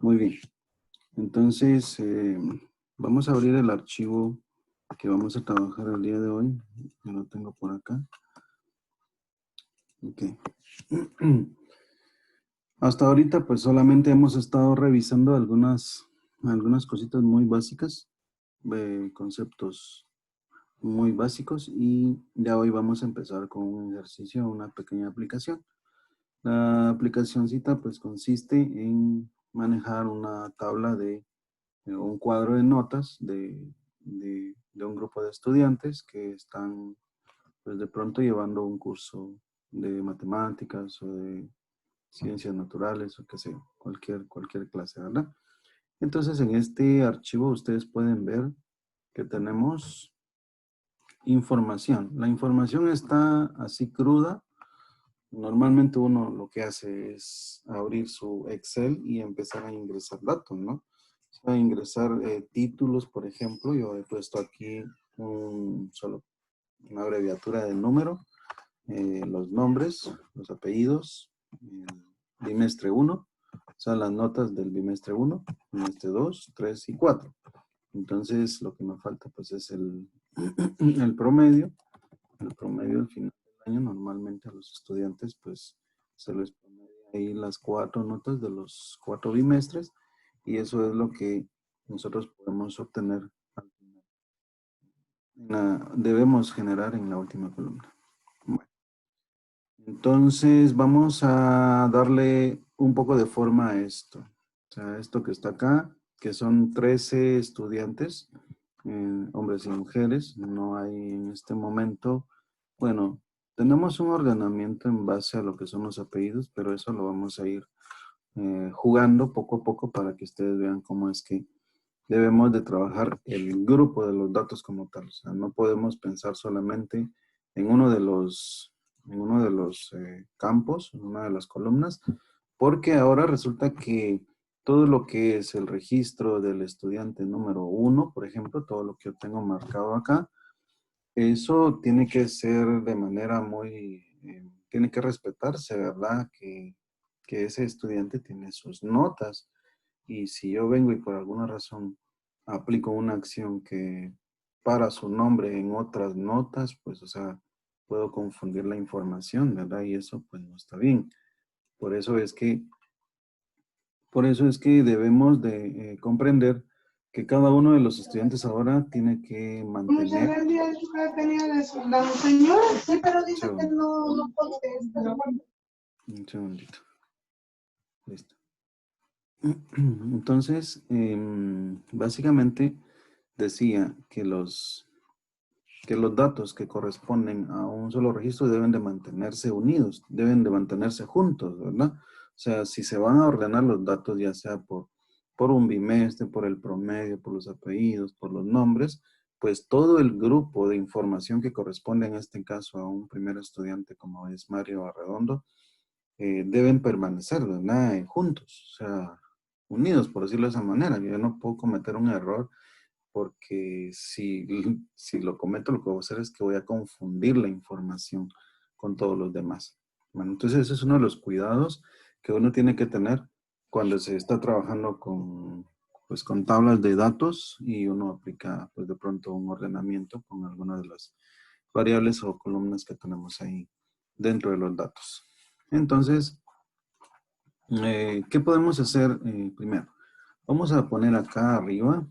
Muy bien. Entonces, vamos a abrir el archivo que vamos a trabajar el día de hoy. Yo lo tengo por acá. Ok. Hasta ahorita, pues solamente hemos estado revisando algunas cositas muy básicas, conceptos muy básicos, y ya hoy vamos a empezar con un ejercicio, una pequeña aplicación. La aplicacióncita pues consiste en manejar una tabla de un cuadro de notas de un grupo de estudiantes que están pues de pronto llevando un curso de matemáticas o de ciencias naturales o qué sé, cualquier clase, ¿verdad? Entonces en este archivo ustedes pueden ver que tenemos información. La información está así cruda. Normalmente uno lo que hace es abrir su Excel y empezar a ingresar datos, ¿no? O sea, ingresar títulos, por ejemplo. Yo he puesto aquí solo una abreviatura de número, los nombres, los apellidos, el bimestre 1, o sea, las notas del bimestre 1, bimestre 2, 3 y 4. Entonces, lo que me falta pues es el promedio. El promedio al final del año, normalmente a los estudiantes pues se les pone ahí las 4 notas de los 4 bimestres, y eso es lo que nosotros podemos obtener al final. Debemos generar en la última columna. Bueno, entonces vamos a darle un poco de forma a esto. O sea, esto que está acá, que son 13 estudiantes, hombres y mujeres. No hay en este momento, bueno, tenemos un ordenamiento en base a lo que son los apellidos, pero eso lo vamos a ir jugando poco a poco para que ustedes vean cómo es que debemos de trabajar el grupo de los datos como tal. O sea, no podemos pensar solamente en uno de los campos, en una de las columnas, porque ahora resulta que todo lo que es el registro del estudiante número 1, por ejemplo, todo lo que yo tengo marcado acá, eso tiene que ser de manera tiene que respetarse, ¿verdad? Que ese estudiante tiene sus notas. Y si yo vengo y por alguna razón aplico una acción que para su nombre en otras notas, pues, o sea, puedo confundir la información, ¿verdad? Y eso, pues, no está bien. Por eso es que, por eso es que debemos de comprender que cada uno de los estudiantes ahora tiene que Muchas mantener. gracias, yo tenía la señora, sí, pero Un dice que segundo, no contesta. un segundito. Listo. Entonces, básicamente decía que los datos que corresponden a un solo registro deben de mantenerse unidos, deben de mantenerse juntos, ¿verdad? O sea, si se van a ordenar los datos, ya sea por un bimestre, por el promedio, por los apellidos, por los nombres, pues todo el grupo de información que corresponde en este caso a un primer estudiante como es Mario Arredondo, deben permanecer, ¿verdad? Juntos, o sea, unidos, por decirlo de esa manera. Yo no puedo cometer un error porque si lo cometo, lo que voy a hacer es que voy a confundir la información con todos los demás. Bueno, entonces ese es uno de los cuidados que uno tiene que tener cuando se está trabajando pues, con tablas de datos y uno aplica pues de pronto un ordenamiento con algunas de las variables o columnas que tenemos ahí dentro de los datos. Entonces, ¿qué podemos hacer primero? Vamos a poner acá arriba,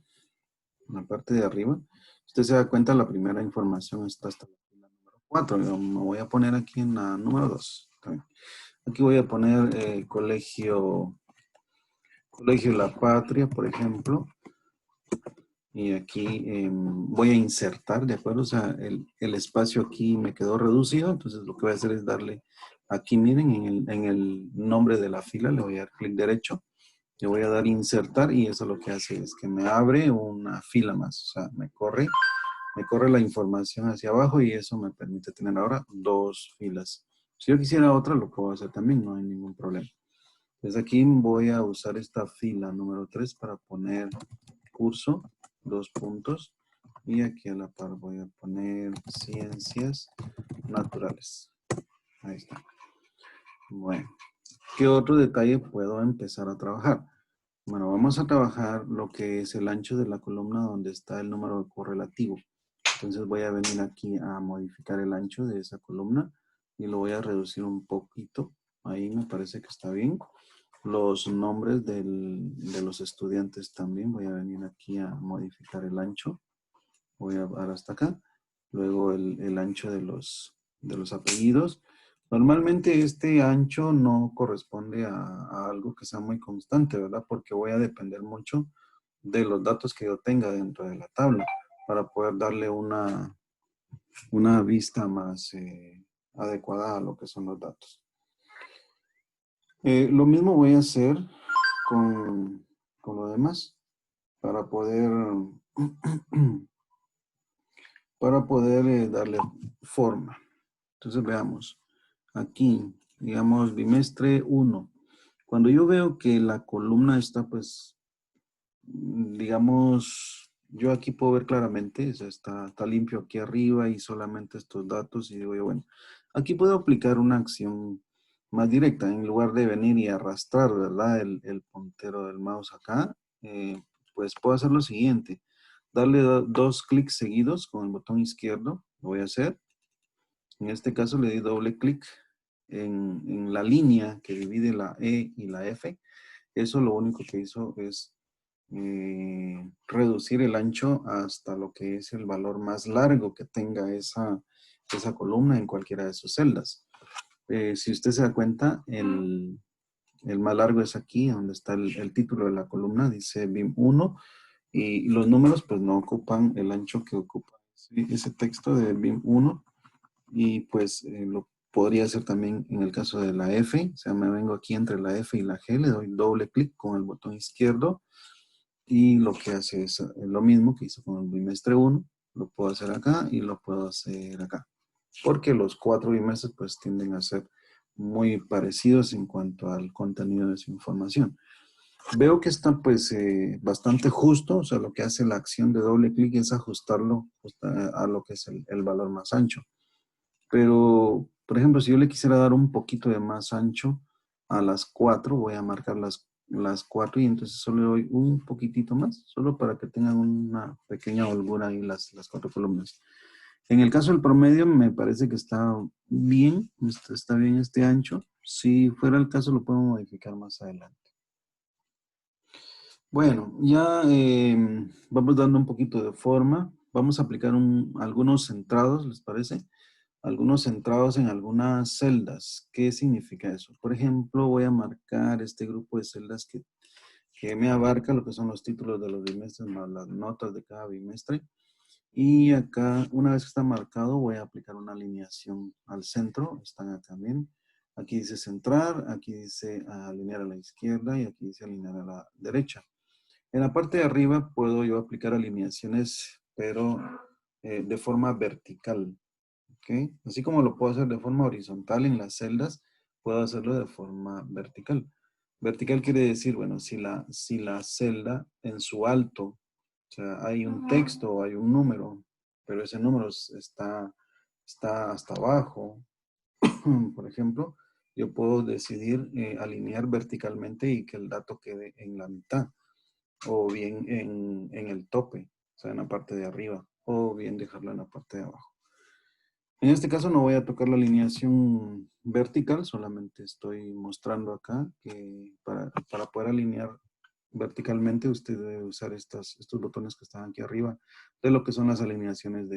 en la parte de arriba. Usted se da cuenta, la primera información está hasta la fila número 4. Yo me voy a poner aquí en la número 2. Aquí voy a poner Colegio La Patria, por ejemplo. Y aquí voy a insertar, ¿de acuerdo? O sea, el espacio aquí me quedó reducido, entonces lo que voy a hacer es darle aquí, miren, en el nombre de la fila, le voy a dar clic derecho, le voy a dar insertar y eso lo que hace es que me abre una fila más, o sea, me corre la información hacia abajo y eso me permite tener ahora dos filas. Si yo quisiera otra, lo puedo hacer también, no hay ningún problema. Entonces aquí voy a usar esta fila número 3 para poner curso, 2 puntos, y aquí a la par voy a poner ciencias naturales. Ahí está. Bueno, ¿qué otro detalle puedo empezar a trabajar? Bueno, vamos a trabajar lo que es el ancho de la columna donde está el número correlativo. Entonces voy a venir aquí a modificar el ancho de esa columna y lo voy a reducir un poquito. Ahí me parece que está bien. Los nombres de los estudiantes también. Voy a venir aquí a modificar el ancho. Voy a dar hasta acá. Luego el ancho de los apellidos. Normalmente este ancho no corresponde a algo que sea muy constante, ¿verdad? Porque voy a depender mucho de los datos que yo tenga dentro de la tabla para poder darle una vista más adecuada a lo que son los datos. Lo mismo voy a hacer con, con lo demás para poder, para poder darle forma. Entonces veamos. Aquí, digamos, bimestre 1. Cuando yo veo que la columna está, pues, digamos, yo aquí puedo ver claramente, o sea, está limpio aquí arriba y solamente estos datos y digo yo, bueno, aquí puedo aplicar una acción más directa en lugar de venir y arrastrar, ¿verdad? El puntero del mouse acá, pues puedo hacer lo siguiente, darle dos clics seguidos con el botón izquierdo, lo voy a hacer. En este caso le di doble clic en la línea que divide la E y la F. Eso lo único que hizo es reducir el ancho hasta lo que es el valor más largo que tenga esa columna en cualquiera de sus celdas. Si usted se da cuenta, el más largo es aquí, donde está el título de la columna, dice BIM 1, y los números pues no ocupan el ancho que ocupa ese texto de BIM 1, y pues lo podría hacer también en el caso de la F, o sea, me vengo aquí entre la F y la G, le doy doble clic con el botón izquierdo, y lo que hace es lo mismo que hizo con el bimestre 1, lo puedo hacer acá y lo puedo hacer acá. Porque los 4 bimestres pues tienden a ser muy parecidos en cuanto al contenido de su información. Veo que está pues bastante justo, o sea, lo que hace la acción de doble clic es ajustarlo a lo que es el valor más ancho. Pero, por ejemplo, si yo le quisiera dar un poquito de más ancho a las 4, voy a marcar las 4 y entonces solo le doy un poquitito más, solo para que tengan una pequeña holgura ahí las 4 columnas. En el caso del promedio me parece que está bien este ancho. Si fuera el caso lo puedo modificar más adelante. Bueno, ya vamos dando un poquito de forma. Vamos a aplicar algunos centrados, ¿les parece? Algunos centrados en algunas celdas. ¿Qué significa eso? Por ejemplo, voy a marcar este grupo de celdas que me abarca lo que son los títulos de los bimestres más las notas de cada bimestre. Y acá, una vez que está marcado, voy a aplicar una alineación al centro. Están acá también. Aquí dice centrar, aquí dice alinear a la izquierda y aquí dice alinear a la derecha. En la parte de arriba puedo yo aplicar alineaciones, pero de forma vertical. ¿Ok? Así como lo puedo hacer de forma horizontal en las celdas, puedo hacerlo de forma vertical. Vertical quiere decir, bueno, si la celda en su alto, o sea, hay un texto o hay un número, pero ese número está hasta abajo, por ejemplo, yo puedo decidir alinear verticalmente y que el dato quede en la mitad, o bien en el tope, o sea, en la parte de arriba, o bien dejarlo en la parte de abajo. En este caso no voy a tocar la alineación vertical, solamente estoy mostrando acá que para poder alinear verticalmente usted debe usar estos botones que están aquí arriba de lo que son las alineaciones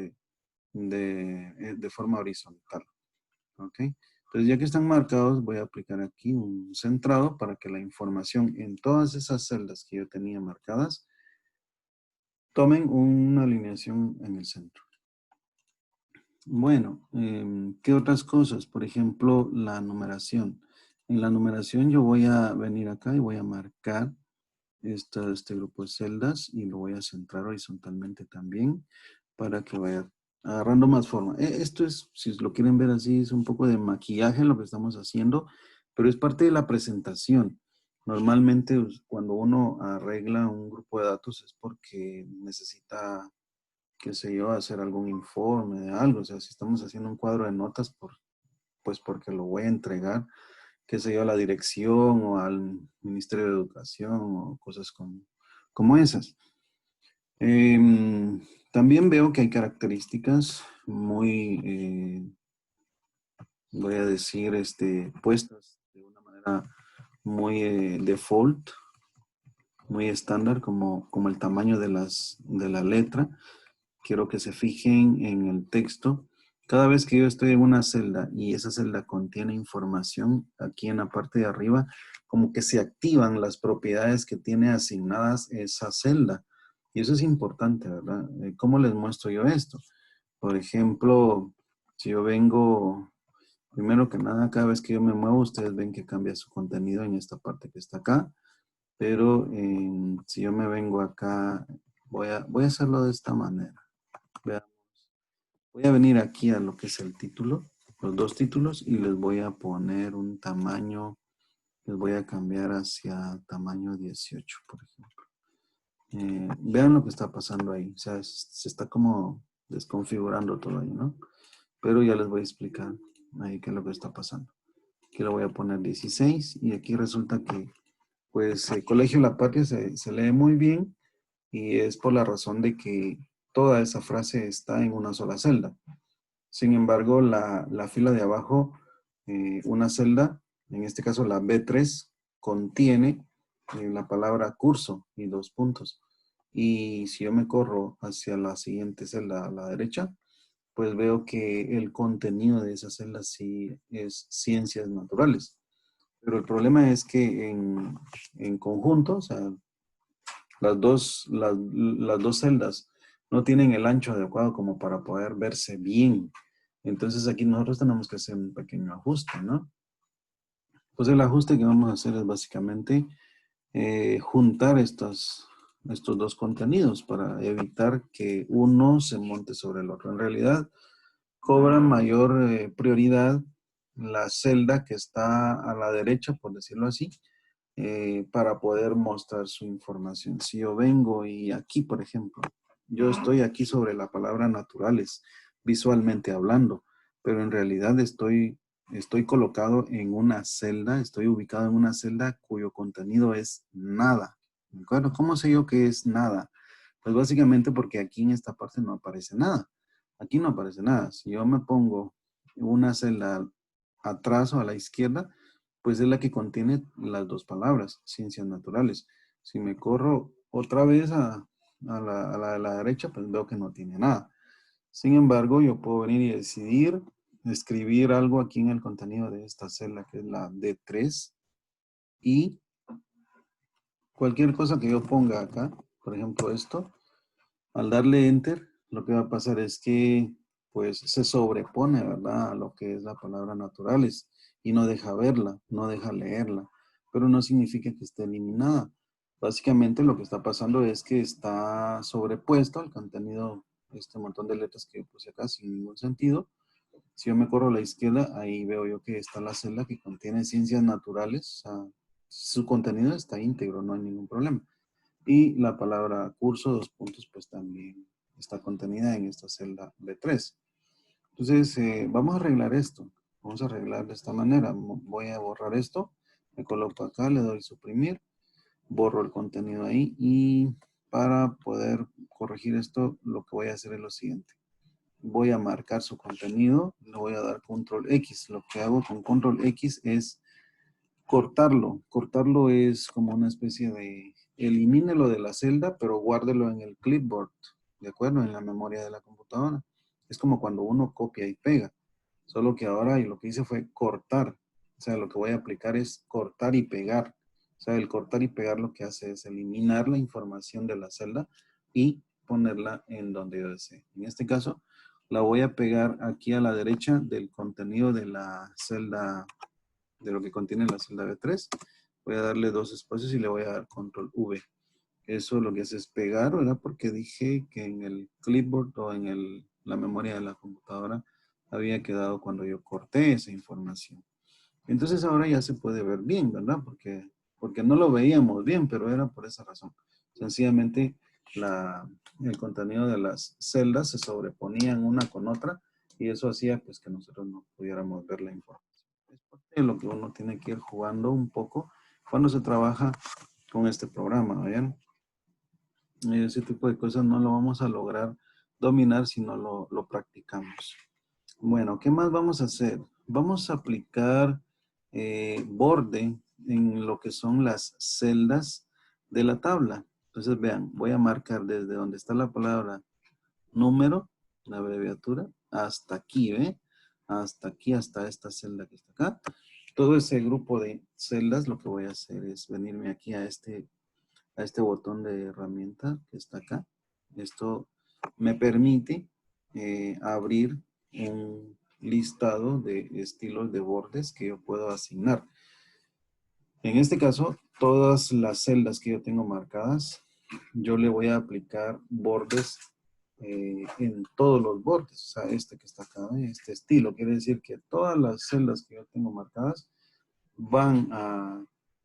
de forma horizontal. ¿Ok? Entonces ya que están marcados voy a aplicar aquí un centrado para que la información en todas esas celdas que yo tenía marcadas tomen una alineación en el centro. Bueno, ¿qué otras cosas? Por ejemplo, la numeración. En la numeración yo voy a venir acá y voy a marcar este grupo de celdas y lo voy a centrar horizontalmente también para que vaya agarrando más forma. Esto es, si lo quieren ver así, es un poco de maquillaje lo que estamos haciendo, pero es parte de la presentación. Normalmente cuando uno arregla un grupo de datos es porque necesita, qué sé yo, hacer algún informe de algo. O sea, si estamos haciendo un cuadro de notas, pues porque lo voy a entregar. qué sé yo, a la dirección o al Ministerio de Educación o cosas como esas. También veo que hay características muy, voy a decir, puestas de una manera muy default, muy estándar, como el tamaño de la letra. Quiero que se fijen en el texto. Cada vez que yo estoy en una celda y esa celda contiene información, aquí en la parte de arriba, como que se activan las propiedades que tiene asignadas esa celda. Y eso es importante, ¿verdad? ¿Cómo les muestro yo esto? Por ejemplo, si yo vengo, primero que nada, cada vez que yo me muevo, ustedes ven que cambia su contenido en esta parte que está acá. Pero si yo me vengo acá, voy a hacerlo de esta manera. Vean. Voy a venir aquí a lo que es el título, los dos títulos, y les voy a poner un tamaño, les voy a cambiar hacia tamaño 18, por ejemplo. Vean lo que está pasando ahí, o sea, se está como desconfigurando todo ahí, ¿no? Pero ya les voy a explicar ahí qué es lo que está pasando. Aquí le voy a poner 16 y aquí resulta que, pues, el Colegio La Patria se lee muy bien y es por la razón de que toda esa frase está en una sola celda. Sin embargo, la fila de abajo, una celda, en este caso la B3, contiene la palabra curso y dos puntos. Y si yo me corro hacia la siguiente celda a la derecha, pues veo que el contenido de esa celda sí es ciencias naturales. Pero el problema es que en conjunto, o sea, las dos celdas no tienen el ancho adecuado como para poder verse bien. Entonces aquí nosotros tenemos que hacer un pequeño ajuste, ¿no? Pues el ajuste que vamos a hacer es básicamente juntar estos dos contenidos para evitar que uno se monte sobre el otro. En realidad cobra mayor prioridad la celda que está a la derecha, por decirlo así, para poder mostrar su información. Si yo vengo y aquí, por ejemplo, yo estoy aquí sobre la palabra naturales, visualmente hablando, pero en realidad estoy colocado en una celda, estoy ubicado en una celda cuyo contenido es nada. ¿De acuerdo? ¿Cómo sé yo que es nada? Pues básicamente porque aquí en esta parte no aparece nada. Aquí no aparece nada. Si yo me pongo una celda atrás o a la izquierda, pues es la que contiene las dos palabras, ciencias naturales. Si me corro otra vez a la de la derecha, pues veo que no tiene nada. Sin embargo, yo puedo venir y decidir escribir algo aquí en el contenido de esta celda, que es la D3, y cualquier cosa que yo ponga acá, por ejemplo esto, al darle enter, lo que va a pasar es que pues se sobrepone, ¿verdad? A lo que es la palabra naturales y no deja verla, no deja leerla, pero no significa que esté eliminada. Básicamente lo que está pasando es que está sobrepuesto al contenido, este montón de letras que yo puse acá sin ningún sentido. Si yo me corro a la izquierda, ahí veo yo que está la celda que contiene ciencias naturales, o sea, su contenido está íntegro, no hay ningún problema. Y la palabra curso, dos puntos, pues también está contenida en esta celda B3. Entonces, vamos a arreglar esto. Vamos a arreglar de esta manera. Voy a borrar esto. Me coloco acá, le doy suprimir. Borro el contenido ahí. Y para poder corregir esto, lo que voy a hacer es lo siguiente. Voy a marcar su contenido. Le voy a dar control X. Lo que hago con control X es cortarlo. Cortarlo es como una especie de, elimínelo de la celda, pero guárdelo en el clipboard, ¿de acuerdo? En la memoria de la computadora. Es como cuando uno copia y pega. Solo que ahora y lo que hice fue cortar. O sea, lo que voy a aplicar es cortar y pegar. O sea, el cortar y pegar lo que hace es eliminar la información de la celda y ponerla en donde yo desee. En este caso, la voy a pegar aquí a la derecha del contenido de la celda, de lo que contiene la celda B3. Voy a darle dos espacios y le voy a dar control V. Eso lo que hace es pegar, ¿verdad? Porque dije que en el clipboard o en la memoria de la computadora había quedado cuando yo corté esa información. Entonces ahora ya se puede ver bien, ¿verdad? Porque no lo veíamos bien, pero era por esa razón. Sencillamente el contenido de las celdas se sobreponían una con otra y eso hacía pues que nosotros no pudiéramos ver la información. lo que uno tiene que ir jugando un poco cuando se trabaja con este programa, ¿vean? Ese tipo de cosas no lo vamos a lograr dominar si no lo practicamos. Bueno, ¿qué más vamos a hacer? Vamos a aplicar borde en lo que son las celdas de la tabla. Entonces, vean, voy a marcar desde donde está la palabra número, la abreviatura, hasta aquí, ¿ve? Hasta aquí, hasta esta celda que está acá. Todo ese grupo de celdas, lo que voy a hacer es venirme aquí a este botón de herramienta que está acá. Esto me permite abrir un listado de estilos de bordes que yo puedo asignar. En este caso, todas las celdas que yo tengo marcadas, yo le voy a aplicar bordes en todos los bordes. O sea, este que está acá, este estilo. Quiere decir que todas las celdas que yo tengo marcadas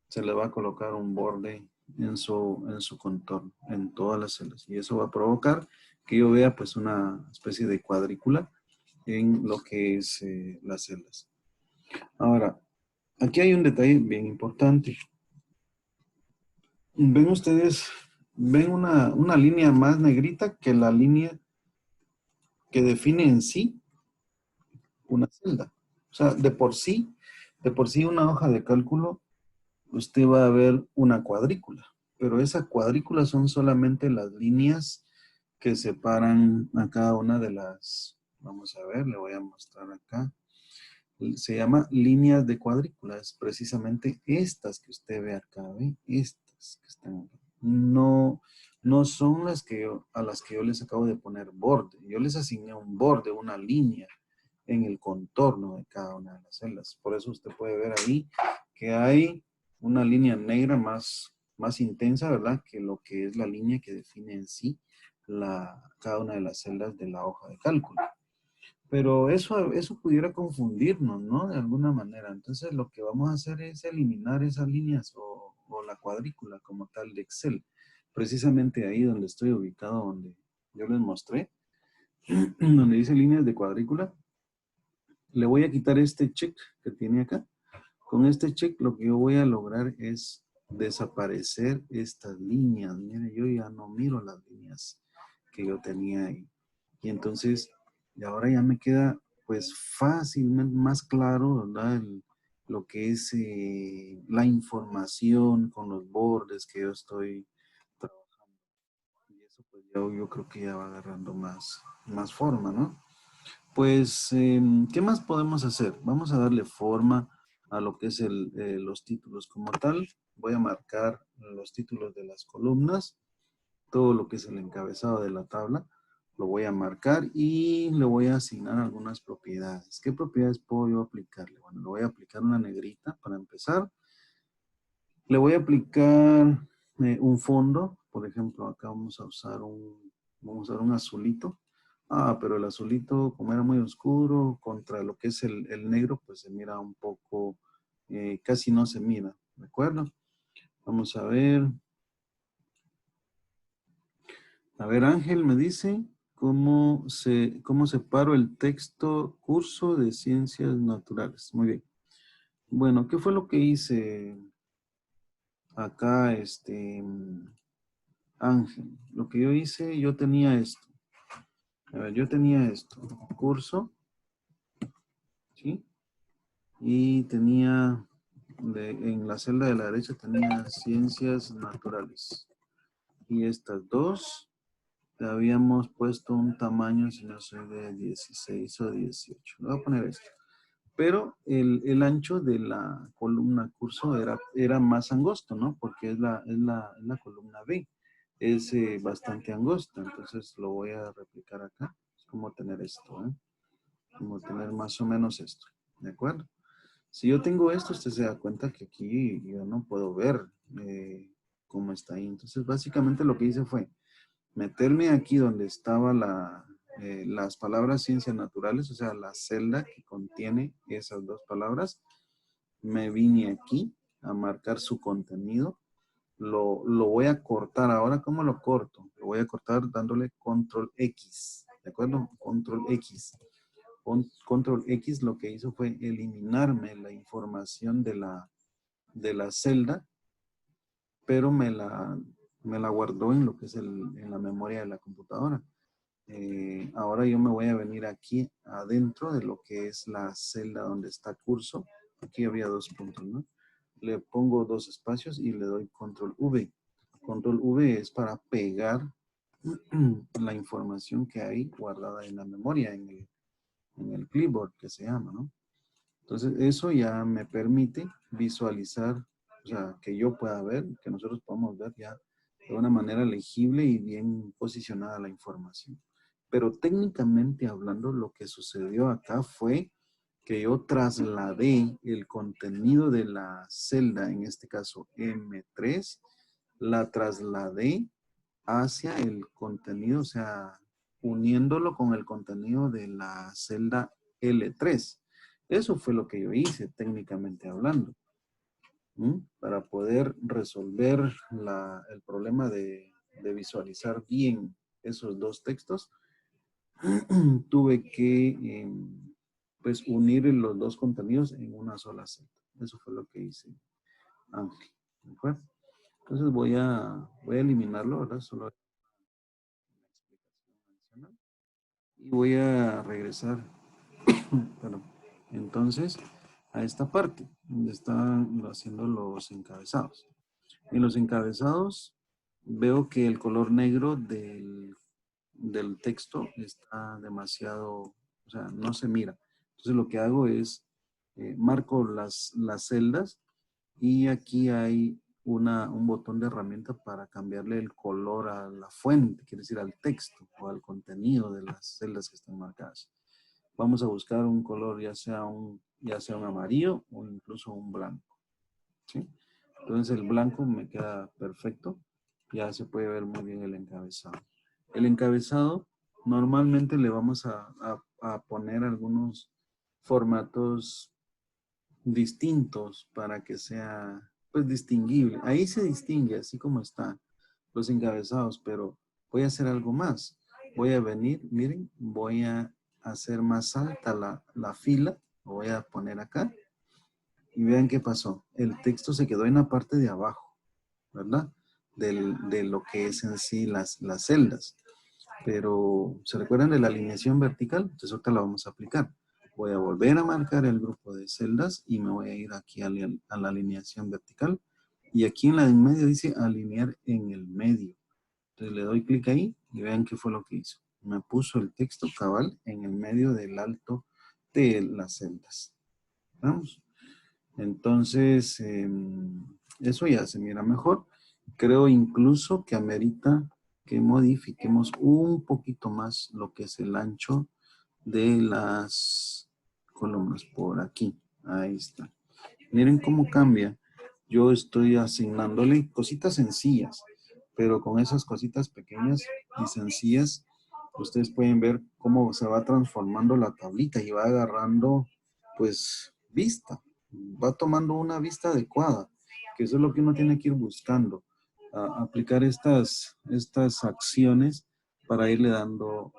se le va a colocar un borde en su contorno, en todas las celdas. Y eso va a provocar que yo vea pues una especie de cuadrícula en lo que es las celdas. Ahora, aquí hay un detalle bien importante. Ven ustedes, ven una línea más negrita que la línea que define en sí una celda. O sea, de por sí una hoja de cálculo, usted va a ver una cuadrícula, pero esa cuadrícula son solamente las líneas que separan a cada una de las, vamos a ver, le voy a mostrar acá. Se llama líneas de cuadrícula, es precisamente estas que usted ve acá, ¿ve? Estas que están acá. No, no son a las que yo les acabo de poner borde. Yo les asigné un borde, una línea en el contorno de cada una de las celdas. Por eso usted puede ver ahí que hay una línea negra más intensa, ¿verdad? Que lo que es la línea que define en sí cada una de las celdas de la hoja de cálculo. Pero eso pudiera confundirnos, ¿no? De alguna manera. Entonces lo que vamos a hacer es eliminar esas líneas o la cuadrícula como tal de Excel. Precisamente ahí donde estoy ubicado, donde yo les mostré, donde dice líneas de cuadrícula, le voy a quitar este check que tiene acá. Con este check lo que yo voy a lograr es desaparecer estas líneas. Mire, yo ya no miro las líneas que yo tenía ahí. Y entonces, y ahora ya me queda pues fácilmente más claro, ¿verdad? Lo que es la información con los bordes que yo estoy trabajando. Y eso pues yo creo que ya va agarrando más forma, ¿no? Pues, ¿qué más podemos hacer? Vamos a darle forma a lo que es los títulos como tal. Voy a marcar los títulos de las columnas, todo lo que es el encabezado de la tabla, lo voy a marcar y le voy a asignar algunas propiedades. ¿Qué propiedades puedo yo aplicarle? Bueno, le voy a aplicar una negrita para empezar. Le voy a aplicar un fondo. Por ejemplo, acá vamos a usar un azulito. Ah, pero el azulito, como era muy oscuro, contra lo que es el negro, pues se mira un poco, casi no se mira, ¿de acuerdo? Vamos a ver. A ver, Ángel me dice cómo separo el texto curso de ciencias naturales. Muy bien. Bueno, ¿qué fue lo que hice acá, Ángel? Lo que yo hice, yo tenía esto. A ver, yo tenía esto. Curso, ¿sí? Y tenía, en la celda de la derecha tenía ciencias naturales. Y estas dos, le habíamos puesto un tamaño, si no sé, de 16 o 18. Le voy a poner esto. Pero el ancho de la columna curso era más angosto, ¿no? Porque es la columna B. Es bastante angosta, entonces lo voy a replicar acá. Es como tener esto, ¿eh? Como tener más o menos esto, ¿de acuerdo? Si yo tengo esto, usted se da cuenta que aquí yo no puedo ver cómo está ahí. Entonces, básicamente lo que hice fue meterme aquí donde estaba las palabras ciencias naturales, o sea, la celda que contiene esas dos palabras. Me vine aquí a marcar su contenido. Lo voy a cortar. Ahora, ¿cómo lo corto? Lo voy a cortar dándole control X. ¿De acuerdo? Control X. Control X lo que hizo fue eliminarme la información de la celda, pero me la guardó en lo que es en la memoria de la computadora. Ahora yo me voy a venir aquí adentro de lo que es la celda donde está curso. Aquí había 2 puntos, ¿no? Le pongo 2 espacios y le doy control V. Control V es para pegar la información que hay guardada en la memoria, en el clipboard que se llama, ¿no? Entonces eso ya me permite visualizar, o sea, que yo pueda ver, que nosotros podamos ver ya de una manera legible y bien posicionada la información. Pero técnicamente hablando, lo que sucedió acá fue que yo trasladé el contenido de la celda, en este caso M3, la trasladé hacia el contenido, o sea, uniéndolo con el contenido de la celda L3. Eso fue lo que yo hice técnicamente hablando. Para poder resolver el problema de visualizar bien esos 2 textos, tuve que pues unir los 2 contenidos en una sola celda. Eso fue lo que hice, Ángel. ¿De acuerdo? Entonces voy a eliminarlo, ¿verdad? Solo una explicación adicional. Y voy a regresar, perdón, entonces a esta parte donde están haciendo los encabezados. En los encabezados veo que el color negro del texto está demasiado, o sea, no se mira. Entonces lo que hago es marco las celdas y aquí hay un botón de herramienta para cambiarle el color a la fuente, quiere decir al texto o al contenido de las celdas que están marcadas. Vamos a buscar un color ya sea un amarillo o incluso un blanco, ¿sí? Entonces el blanco me queda perfecto. Ya se puede ver muy bien el encabezado. El encabezado normalmente le vamos a poner algunos formatos distintos para que sea pues distinguible. Ahí se distingue así como están los encabezados, pero voy a hacer algo más. Voy a venir, miren, voy a hacer más alta la fila, lo voy a poner acá y vean qué pasó. El texto se quedó en la parte de abajo, ¿verdad? De lo que es en sí las celdas. Pero, ¿se recuerdan de la alineación vertical? Entonces ahorita la vamos a aplicar. Voy a volver a marcar el grupo de celdas y me voy a ir aquí a la alineación vertical. Y aquí en la de en medio dice alinear en el medio. Entonces le doy clic ahí y vean qué fue lo que hizo. Me puso el texto cabal en el medio del alto de las celdas. ¿Vamos? Entonces, eso ya se mira mejor. Creo incluso que amerita que modifiquemos un poquito más lo que es el ancho de las columnas por aquí. Ahí está. Miren cómo cambia. Yo estoy asignándole cositas sencillas, pero con esas cositas pequeñas y sencillas, ustedes pueden ver cómo se va transformando la tablita y va agarrando, pues, vista. Va tomando una vista adecuada, que eso es lo que uno tiene que ir buscando. Aplicar estas acciones para irle dando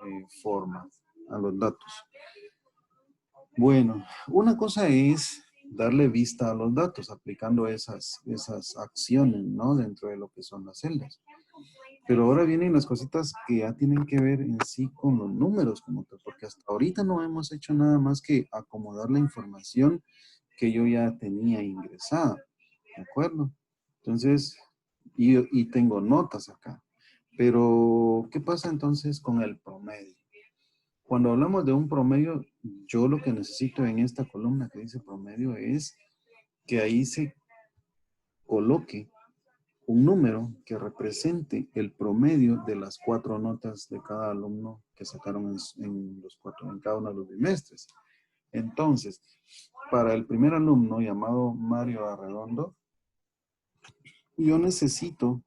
forma a los datos. Bueno, una cosa es darle vista a los datos aplicando esas acciones, ¿no? Dentro de lo que son las celdas. Pero ahora vienen las cositas que ya tienen que ver en sí con los números como tal, porque hasta ahorita no hemos hecho nada más que acomodar la información que yo ya tenía ingresada, ¿de acuerdo? Entonces, y tengo notas acá. Pero, ¿qué pasa entonces con el promedio? Cuando hablamos de un promedio, yo lo que necesito en esta columna que dice promedio es que ahí se coloque un número que represente el promedio de las 4 notas de cada alumno que sacaron en cada uno de los bimestres. Entonces, para el primer alumno llamado Mario Arredondo, yo necesito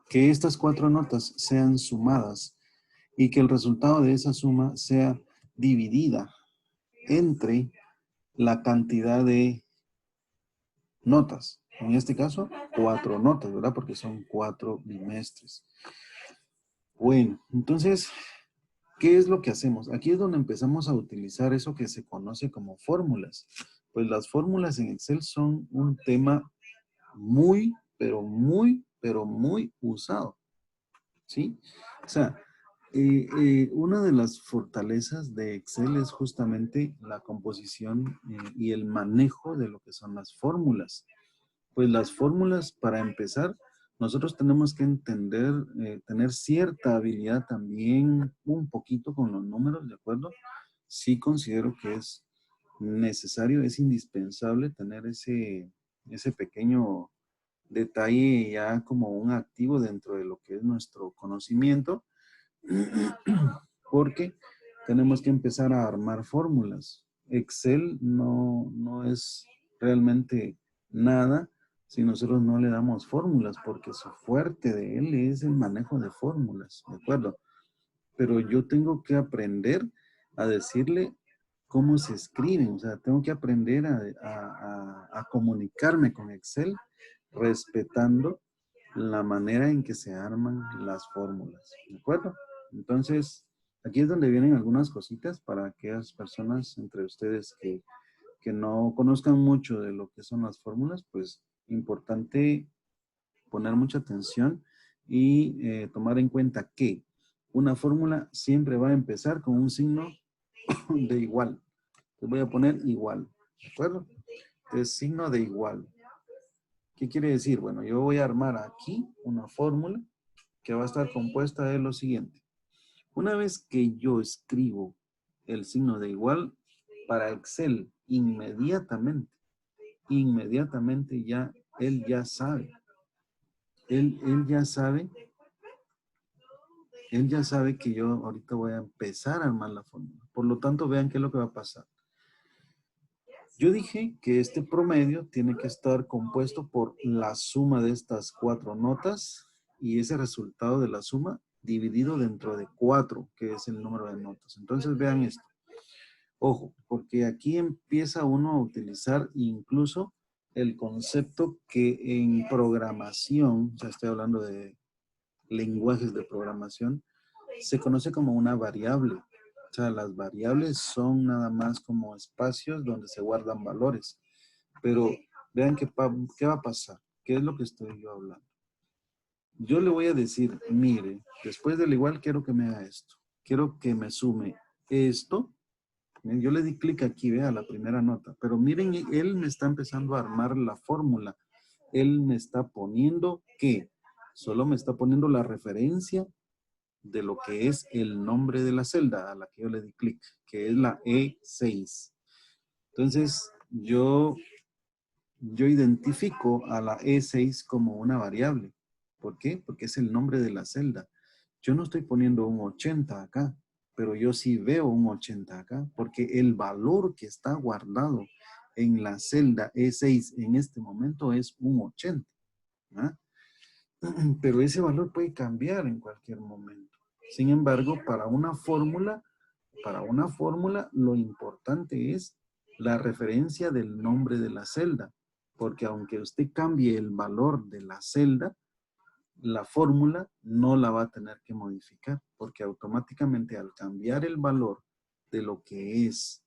que estas 4 notas sean sumadas y que el resultado de esa suma sea dividida entre la cantidad de notas. En este caso, 4 notas, ¿verdad? Porque son 4 bimestres. Bueno, entonces, ¿Qué es lo que hacemos? Aquí es donde empezamos a utilizar eso que se conoce como fórmulas. Pues las fórmulas en Excel son un tema muy, pero muy usado, ¿sí? O sea, una de las fortalezas de Excel es justamente la composición y el manejo de lo que son las fórmulas. Pues las fórmulas, para empezar, nosotros tenemos que entender, tener cierta habilidad también un poquito con los números, ¿de acuerdo? Sí considero que es necesario, es indispensable tener ese pequeño detalle ya como un activo dentro de lo que es nuestro conocimiento, porque tenemos que empezar a armar fórmulas. Excel no es realmente nada si nosotros no le damos fórmulas, porque su fuerte de él es el manejo de fórmulas, ¿de acuerdo? Pero yo tengo que aprender a decirle cómo se escriben, o sea, tengo que aprender a comunicarme con Excel respetando la manera en que se arman las fórmulas, ¿de acuerdo? Entonces, aquí es donde vienen algunas cositas para aquellas personas entre ustedes que no conozcan mucho de lo que son las fórmulas, pues importante poner mucha atención y tomar en cuenta que una fórmula siempre va a empezar con un signo de igual. Les voy a poner igual, ¿de acuerdo? Entonces, signo de igual. ¿Qué quiere decir? Bueno, yo voy a armar aquí una fórmula que va a estar compuesta de lo siguiente. Una vez que yo escribo el signo de igual para Excel, inmediatamente ya, él ya sabe. Él ya sabe, él ya sabe que yo ahorita voy a empezar a armar la fórmula. Por lo tanto, vean qué es lo que va a pasar. Yo dije que este promedio tiene que estar compuesto por la suma de estas 4 notas y ese resultado de la suma dividido dentro de 4, que es el número de notas. Entonces vean esto. Ojo, porque aquí empieza uno a utilizar incluso el concepto que en programación, o sea, estoy hablando de lenguajes de programación, se conoce como una variable. O sea, las variables son nada más como espacios donde se guardan valores. Pero vean qué va a pasar. ¿Qué es lo que estoy yo hablando? Yo le voy a decir, mire, después del igual quiero que me haga esto. Quiero que me sume esto. Yo le di clic aquí, vea, la primera nota. Pero miren, él me está empezando a armar la fórmula. Él me está poniendo ¿qué? Solo me está poniendo la referencia de lo que es el nombre de la celda a la que yo le di clic, que es la E6. Entonces, yo identifico a la E6 como una variable. ¿Por qué? Porque es el nombre de la celda. Yo no estoy poniendo un 80 acá, pero yo sí veo un 80 acá, porque el valor que está guardado en la celda E6 en este momento es un 80. ¿Ah? Pero ese valor puede cambiar en cualquier momento. Sin embargo, para una fórmula, lo importante es la referencia del nombre de la celda, porque aunque usted cambie el valor de la celda, la fórmula no la va a tener que modificar, porque automáticamente al cambiar el valor de lo que es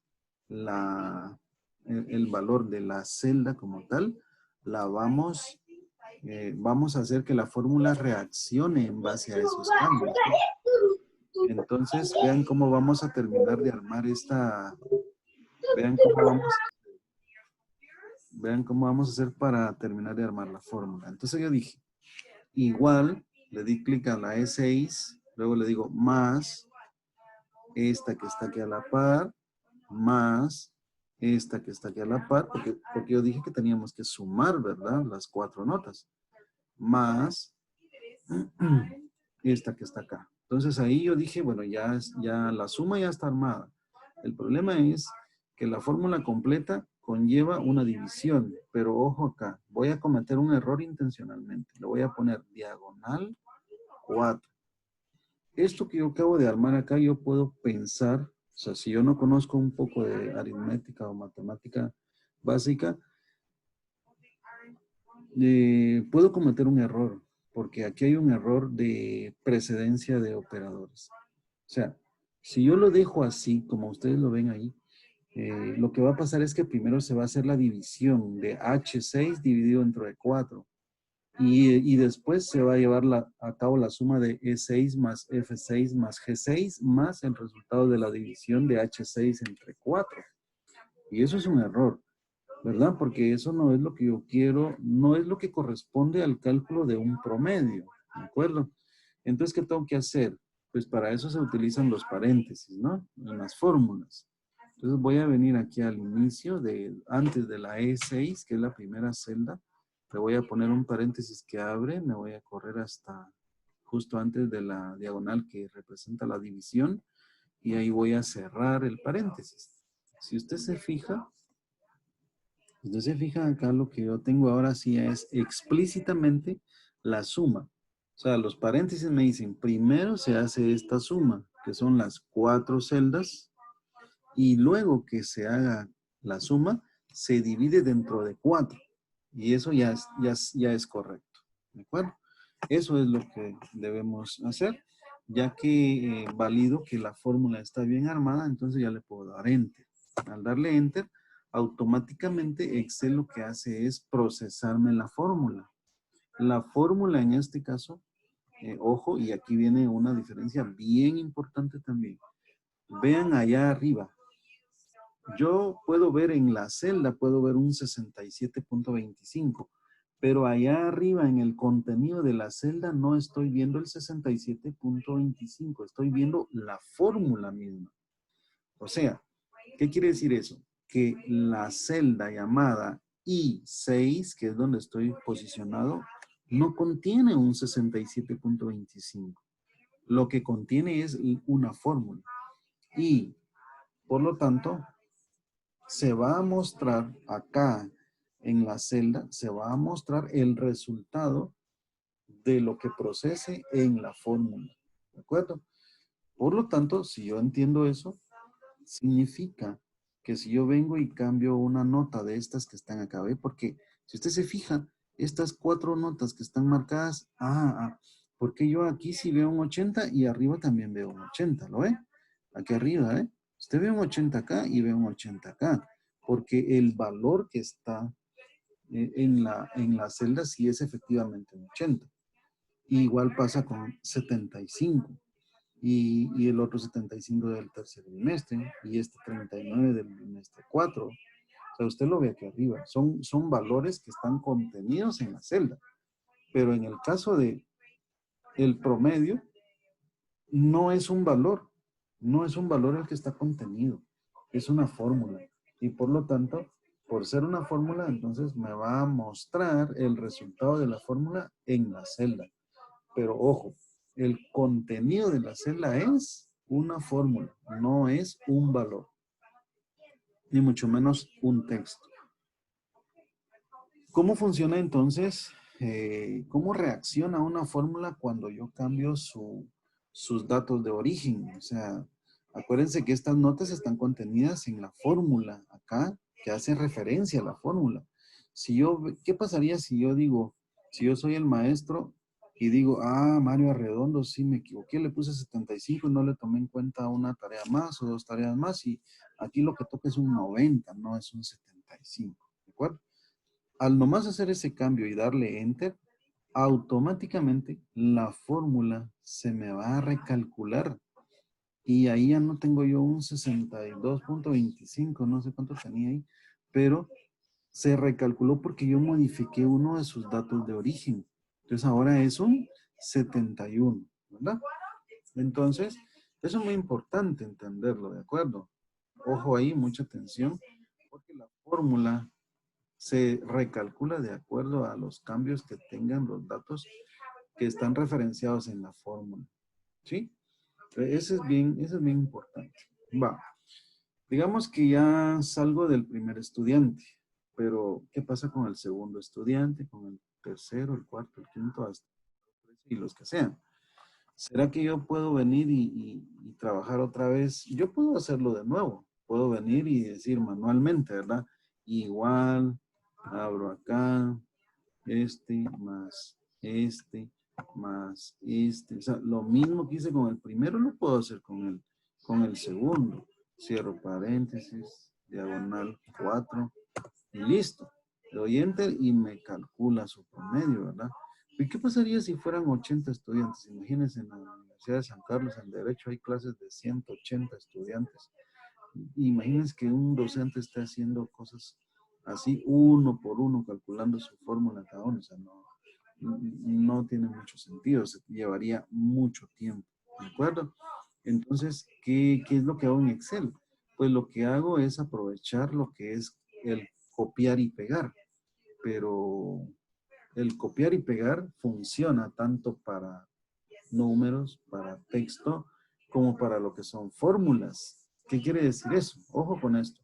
el valor de la celda como tal, la vamos a hacer que la fórmula reaccione en base a esos cambios, ¿no? Entonces, vean cómo vamos a terminar de armar vean cómo vean cómo vamos a hacer para terminar de armar la fórmula. Entonces yo dije, igual, le di clic a la E6, luego le digo más esta que está aquí a la par, más esta que está aquí a la par, porque yo dije que teníamos que sumar, ¿verdad? Las 4 notas, más esta que está acá. Entonces ahí yo dije, bueno, ya la suma ya está armada. El problema es que la fórmula completa conlleva una división, pero ojo acá, voy a cometer un error intencionalmente. Le voy a poner diagonal 4. Esto que yo acabo de armar acá, yo puedo pensar, o sea, si yo no conozco un poco de aritmética o matemática básica, puedo cometer un error, porque aquí hay un error de precedencia de operadores. O sea, Si yo lo dejo así, como ustedes lo ven ahí, lo que va a pasar es que primero se va a hacer la división de H6 dividido entre 4. Y después se va a llevar a cabo la suma de E6 más F6 más G6 más el resultado de la división de H6 entre 4. Y eso es un error, ¿verdad? Porque eso no es lo que yo quiero, no es lo que corresponde al cálculo de un promedio, ¿de acuerdo? Entonces, ¿qué tengo que hacer? Pues para eso se utilizan los paréntesis, ¿no? En las fórmulas. Entonces voy a venir aquí al inicio, antes de la E6, que es la primera celda. Le voy a poner un paréntesis que abre, me voy a correr hasta justo antes de la diagonal que representa la división y ahí voy a cerrar el paréntesis. Si usted se fija acá, lo que yo tengo ahora sí es explícitamente la suma. O sea, los paréntesis me dicen, primero se hace esta suma, que son las 4 celdas, y luego que se haga la suma, se divide dentro de 4. Y eso ya es correcto. ¿De acuerdo? Eso es lo que debemos hacer. Ya que valido que la fórmula está bien armada, entonces ya le puedo dar Enter. Al darle Enter, automáticamente Excel lo que hace es procesarme la fórmula. La fórmula en este caso, ojo, y aquí viene una diferencia bien importante también. Vean allá arriba, yo puedo ver en la celda, puedo ver un 67.25, pero allá arriba en el contenido de la celda no estoy viendo el 67.25, estoy viendo la fórmula misma. O sea, ¿qué quiere decir eso? Que la celda llamada I6, que es donde estoy posicionado, no contiene un 67.25. Lo que contiene es una fórmula. Y, por lo tanto, se va a mostrar acá en la celda, se va a mostrar el resultado de lo que procese en la fórmula. ¿De acuerdo? Por lo tanto, si yo entiendo eso, significa que si yo vengo y cambio una nota de estas que están acá, ¿ve? Porque si usted se fija, estas 4 notas que están marcadas, porque yo aquí sí veo un 80 y arriba también veo un 80, ¿lo ve? Aquí arriba, ¿eh? Usted ve un 80 acá y ve un 80 acá, porque el valor que está en la celda sí es efectivamente un 80. Y igual pasa con 75 y el otro 75 del tercer bimestre y este 39 del bimestre 4. O sea, usted lo ve aquí arriba. Son valores que están contenidos en la celda. Pero en el caso de el promedio, no es un valor. No es un valor el que está contenido. Es una fórmula. Y por lo tanto, por ser una fórmula, entonces me va a mostrar el resultado de la fórmula en la celda. Pero ojo, el contenido de la celda es una fórmula, no es un valor, ni mucho menos un texto. ¿Cómo funciona entonces? ¿Cómo reacciona una fórmula cuando yo cambio sus datos de origen? O sea, acuérdense que estas notas están contenidas en la fórmula acá, que hace referencia a la fórmula. ¿Qué pasaría si yo digo, si yo soy el maestro y digo, Mario Arredondo, sí me equivoqué, le puse 75 y no le tomé en cuenta una tarea más o 2 tareas más y aquí lo que toca es un 90, no es un 75, ¿de acuerdo? Al nomás hacer ese cambio y darle Enter, automáticamente la fórmula se me va a recalcular. Y ahí ya no tengo yo un 62.25, no sé cuánto tenía ahí, pero se recalculó porque yo modifiqué uno de sus datos de origen. Entonces ahora es un 71, ¿verdad? Entonces, eso es muy importante entenderlo, ¿de acuerdo? Ojo ahí, mucha atención, porque la fórmula se recalcula de acuerdo a los cambios que tengan los datos que están referenciados en la fórmula. ¿Sí? Eso es bien importante. Va. Digamos que ya salgo del primer estudiante, pero ¿qué pasa con el segundo estudiante, con el tercero, el cuarto, el quinto, hasta y los que sean? ¿Será que yo puedo venir y trabajar otra vez? Yo puedo hacerlo de nuevo. Puedo venir y decir manualmente, ¿verdad? Igual, abro acá, este, más este. O sea, lo mismo que hice con el primero lo puedo hacer con con el segundo. Cierro paréntesis, diagonal 4 y listo. Le doy enter y me calcula su promedio, ¿verdad? ¿Y qué pasaría si fueran 80 estudiantes? Imagínense, en la Universidad de San Carlos, en Derecho, hay clases de 180 estudiantes. Imagínense que un docente esté haciendo cosas así, uno por uno, calculando su fórmula cada uno. O sea, no tiene mucho sentido, se llevaría mucho tiempo, ¿de acuerdo? Entonces, ¿qué es lo que hago en Excel? Pues lo que hago es aprovechar lo que es el copiar y pegar, pero el copiar y pegar funciona tanto para números, para texto, como para lo que son fórmulas. ¿Qué quiere decir eso? Ojo con esto.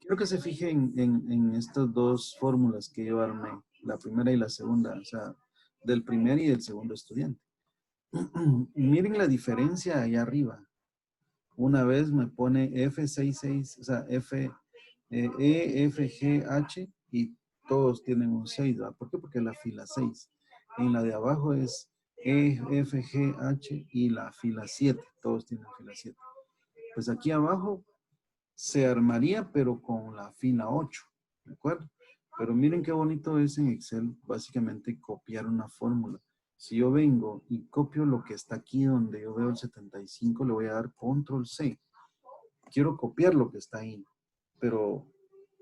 Quiero que se fijen en estas dos fórmulas que yo armé, la primera y la segunda, o sea, del primer y del segundo estudiante. Miren la diferencia ahí arriba. Una vez me pone F66, o sea, E, F, G, H y todos tienen un 6, ¿verdad? ¿Por qué? Porque es la fila 6. En la de abajo es E, F, G, H y la fila 7. Todos tienen fila 7. Pues aquí abajo se armaría, pero con la fila 8, ¿de acuerdo? Pero miren qué bonito es en Excel, básicamente copiar una fórmula. Si yo vengo y copio lo que está aquí donde yo veo el 75, le voy a dar control C. Quiero copiar lo que está ahí, pero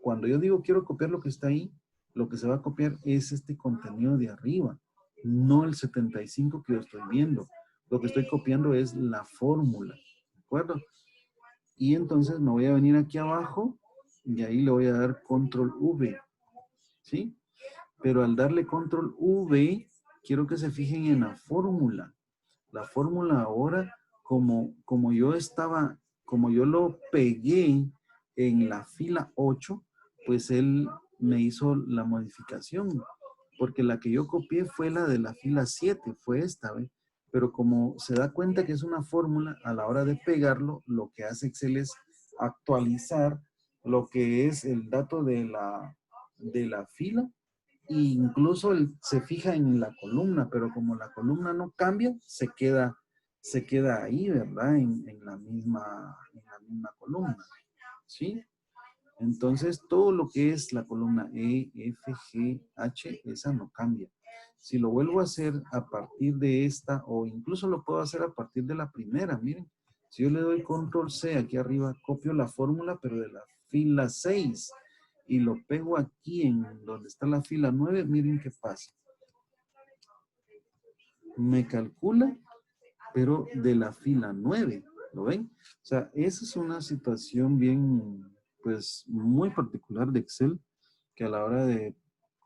cuando yo digo quiero copiar lo que está ahí, lo que se va a copiar es este contenido de arriba, no el 75 que yo estoy viendo. Lo que estoy copiando es la fórmula, ¿de acuerdo? Y entonces me voy a venir aquí abajo y ahí le voy a dar control V, ¿sí? Pero al darle control V, quiero que se fijen en la fórmula. La fórmula ahora, como yo estaba, como yo lo pegué en la fila 8, pues él me hizo la modificación, porque la que yo copié fue la de la fila 7, fue esta, ¿ve? Pero como se da cuenta que es una fórmula, a la hora de pegarlo, lo que hace Excel es actualizar lo que es el dato de la fila e incluso se fija en la columna, pero como la columna no cambia, se queda ahí, ¿verdad? En la misma columna, ¿sí? Entonces, todo lo que es la columna E, F, G, H, esa no cambia. Si lo vuelvo a hacer a partir de esta, o incluso lo puedo hacer a partir de la primera, miren. Si yo le doy control C aquí arriba, copio la fórmula, pero de la fila 6, y lo pego aquí en donde está la fila 9, miren qué pasa. Me calcula, pero de la fila 9, ¿lo ven? O sea, esa es una situación bien, pues, muy particular de Excel, que a la hora de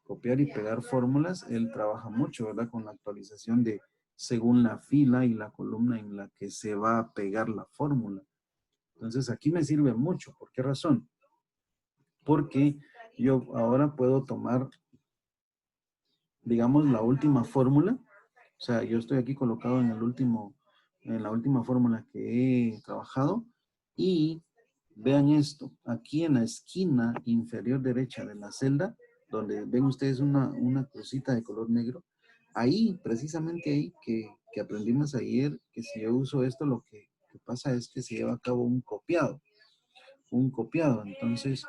copiar y pegar fórmulas, él trabaja mucho, ¿verdad? Con la actualización de según la fila y la columna en la que se va a pegar la fórmula. Entonces, aquí me sirve mucho. ¿Por qué razón? Porque yo ahora puedo tomar, digamos, la última fórmula. O sea, yo estoy aquí colocado en la última fórmula que he trabajado y vean esto, aquí en la esquina inferior derecha de la celda, donde ven ustedes una crucita de color negro, ahí, precisamente ahí que aprendimos ayer, que si yo uso esto, lo que pasa es que se lleva a cabo un copiado. Entonces,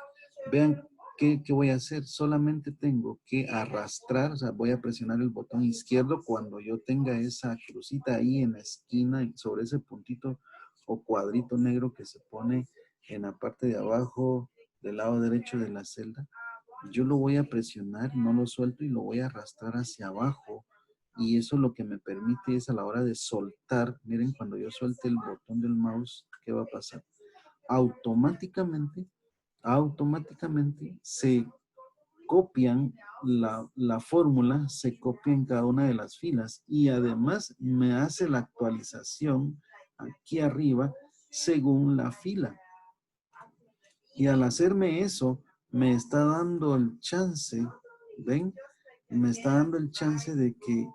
vean qué voy a hacer. Solamente tengo que arrastrar, o sea, voy a presionar el botón izquierdo cuando yo tenga esa crucita ahí en la esquina, sobre ese puntito o cuadrito negro que se pone en la parte de abajo del lado derecho de la celda. Yo lo voy a presionar, no lo suelto y lo voy a arrastrar hacia abajo. Y eso lo que me permite es a la hora de soltar, miren, cuando yo suelte el botón del mouse, ¿qué va a pasar? Automáticamente se copian la fórmula, se copia en cada una de las filas y además me hace la actualización aquí arriba según la fila. Y al hacerme eso, me está dando el chance, ¿ven? Me está dando el chance de que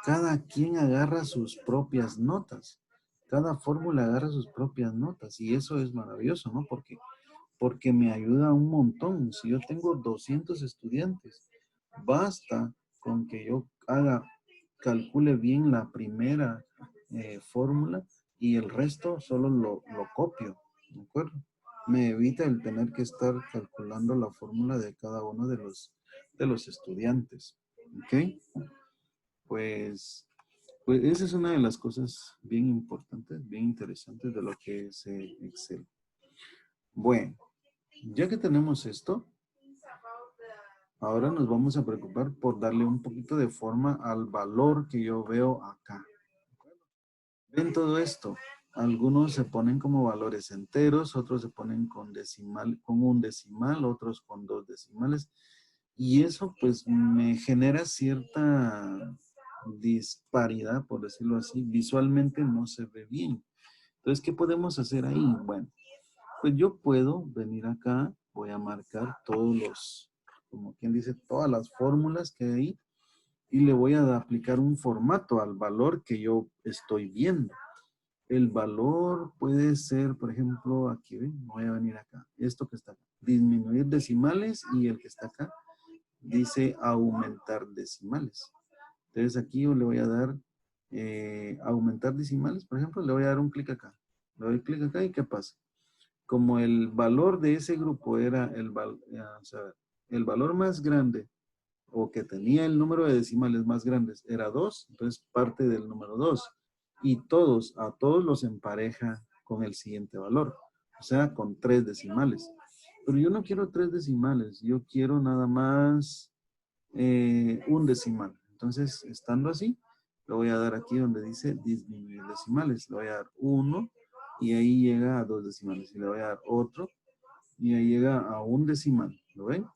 cada quien agarra sus propias notas. Cada fórmula agarra sus propias notas y eso es maravilloso, ¿no? Porque me ayuda un montón. Si yo tengo 200 estudiantes, basta con que yo calcule bien la primera fórmula y el resto solo lo copio, ¿de acuerdo? Me evita el tener que estar calculando la fórmula de cada uno de los estudiantes, ¿ok? Pues, pues esa es una de las cosas bien importantes, bien interesantes de lo que es Excel. Bueno, ya que tenemos esto, ahora nos vamos a preocupar por darle un poquito de forma al valor que yo veo acá. ¿Ven todo esto? Algunos se ponen como valores enteros, otros se ponen con decimal, con un decimal, otros con dos decimales. Y eso pues me genera cierta disparidad, por decirlo así. Visualmente no se ve bien. Entonces, ¿qué podemos hacer ahí? Bueno, pues yo puedo venir acá, voy a marcar todos los, como quien dice, todas las fórmulas que hay ahí y le voy a aplicar un formato al valor que yo estoy viendo. El valor puede ser, por ejemplo, aquí, ¿ven? Voy a venir acá. Esto que está acá. Disminuir decimales y el que está acá dice aumentar decimales. Entonces aquí yo le voy a dar aumentar decimales, por ejemplo, le voy a dar un clic acá. Le doy clic acá y ¿qué pasa? Como el valor de ese grupo era o sea, el valor más grande o que tenía el número de decimales más grandes era 2, entonces parte del número 2. Y a todos los empareja con el siguiente valor, o sea, con 3 decimales. Pero yo no quiero 3 decimales, yo quiero nada más un decimal. Entonces, estando así, le voy a dar aquí donde dice disminuir decimales. Le voy a dar 1 y ahí llega a 2 decimales. Y le voy a dar otro y ahí llega a un decimal. ¿Lo ven?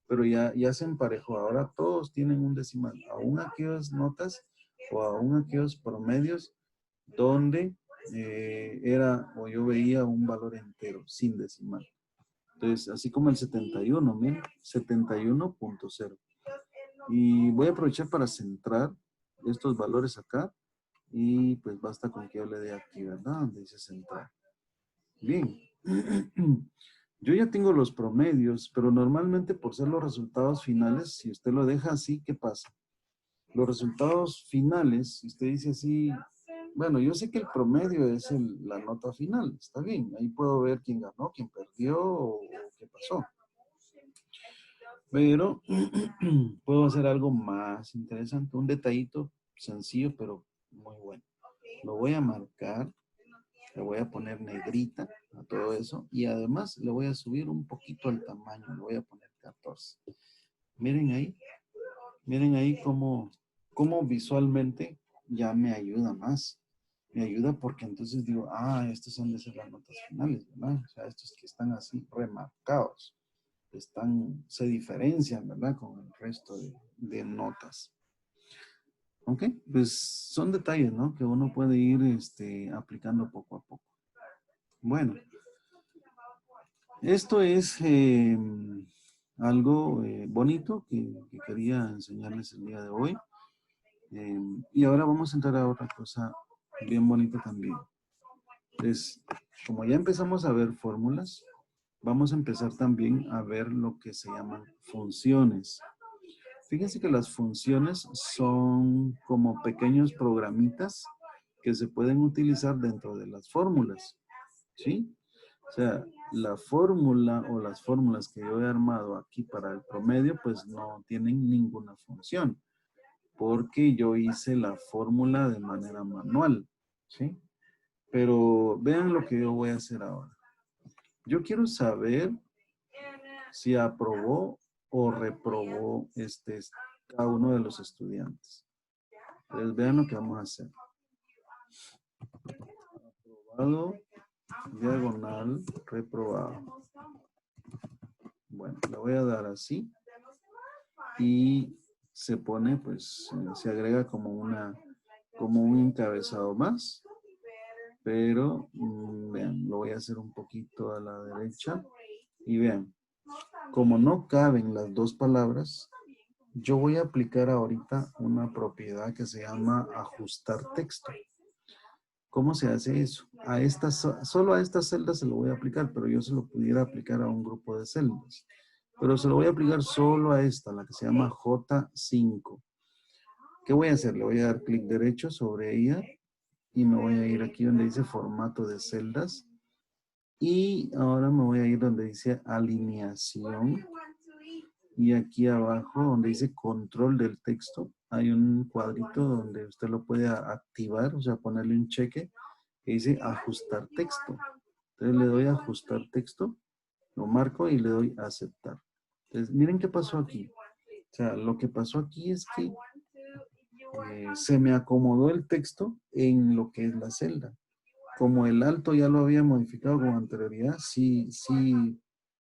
Pero ya se emparejó. Ahora todos tienen un decimal. Aún aquellas notas o aún aquellos promedios donde era o yo veía un valor entero sin decimal. Entonces, así como el 71, miren, 71.0. Y voy a aprovechar para centrar estos valores acá. Y pues basta con que yo le dé aquí, ¿verdad? Donde dice centrar. Bien. Yo ya tengo los promedios, pero normalmente por ser los resultados finales, si usted lo deja así, ¿qué pasa? Los resultados finales, si usted dice así, bueno, yo sé que el promedio es la nota final, está bien. Ahí puedo ver quién ganó, quién perdió o qué pasó. Pero puedo hacer algo más interesante, un detallito sencillo, pero muy bueno. Lo voy a marcar, le voy a poner negrita a todo eso y además le voy a subir un poquito el tamaño, le voy a poner 14. Miren ahí cómo visualmente ya me ayuda más. Me ayuda porque entonces digo, estos han de ser las notas finales, ¿verdad? O sea, estos que están así remarcados. Se diferencian, ¿verdad? Con el resto de notas. ¿Ok? Pues son detalles, ¿no? Que uno puede ir aplicando poco a poco. Bueno, esto es algo bonito que quería enseñarles el día de hoy. Y ahora vamos a entrar a otra cosa bien bonita también. Pues, como ya empezamos a ver fórmulas, vamos a empezar también a ver lo que se llaman funciones. Fíjense que las funciones son como pequeños programitas que se pueden utilizar dentro de las fórmulas, ¿sí? O sea, la fórmula o las fórmulas que yo he armado aquí para el promedio, pues no tienen ninguna función, porque yo hice la fórmula de manera manual, ¿sí? Pero vean lo que yo voy a hacer ahora. Yo quiero saber si aprobó o reprobó cada uno de los estudiantes. Entonces vean lo que vamos a hacer. Aprobado, diagonal, reprobado. Bueno, le voy a dar así. Y se pone, pues, se agrega como un encabezado más. Pero, vean, lo voy a hacer un poquito a la derecha. Y vean, como no caben las dos palabras, yo voy a aplicar ahorita una propiedad que se llama ajustar texto. ¿Cómo se hace eso? Solo a estas celdas se lo voy a aplicar, pero yo se lo pudiera aplicar a un grupo de celdas. Pero se lo voy a aplicar solo a esta, la que se llama J5. ¿Qué voy a hacer? Le voy a dar clic derecho sobre ella y me voy a ir aquí donde dice formato de celdas. Y ahora me voy a ir donde dice alineación. Y aquí abajo donde dice control del texto, hay un cuadrito donde usted lo puede activar, o sea, ponerle un cheque que dice ajustar texto. Entonces le doy a ajustar texto, lo marco y le doy a aceptar. Entonces, miren qué pasó aquí. O sea, lo que pasó aquí es que se me acomodó el texto en lo que es la celda. Como el alto ya lo había modificado con anterioridad, sí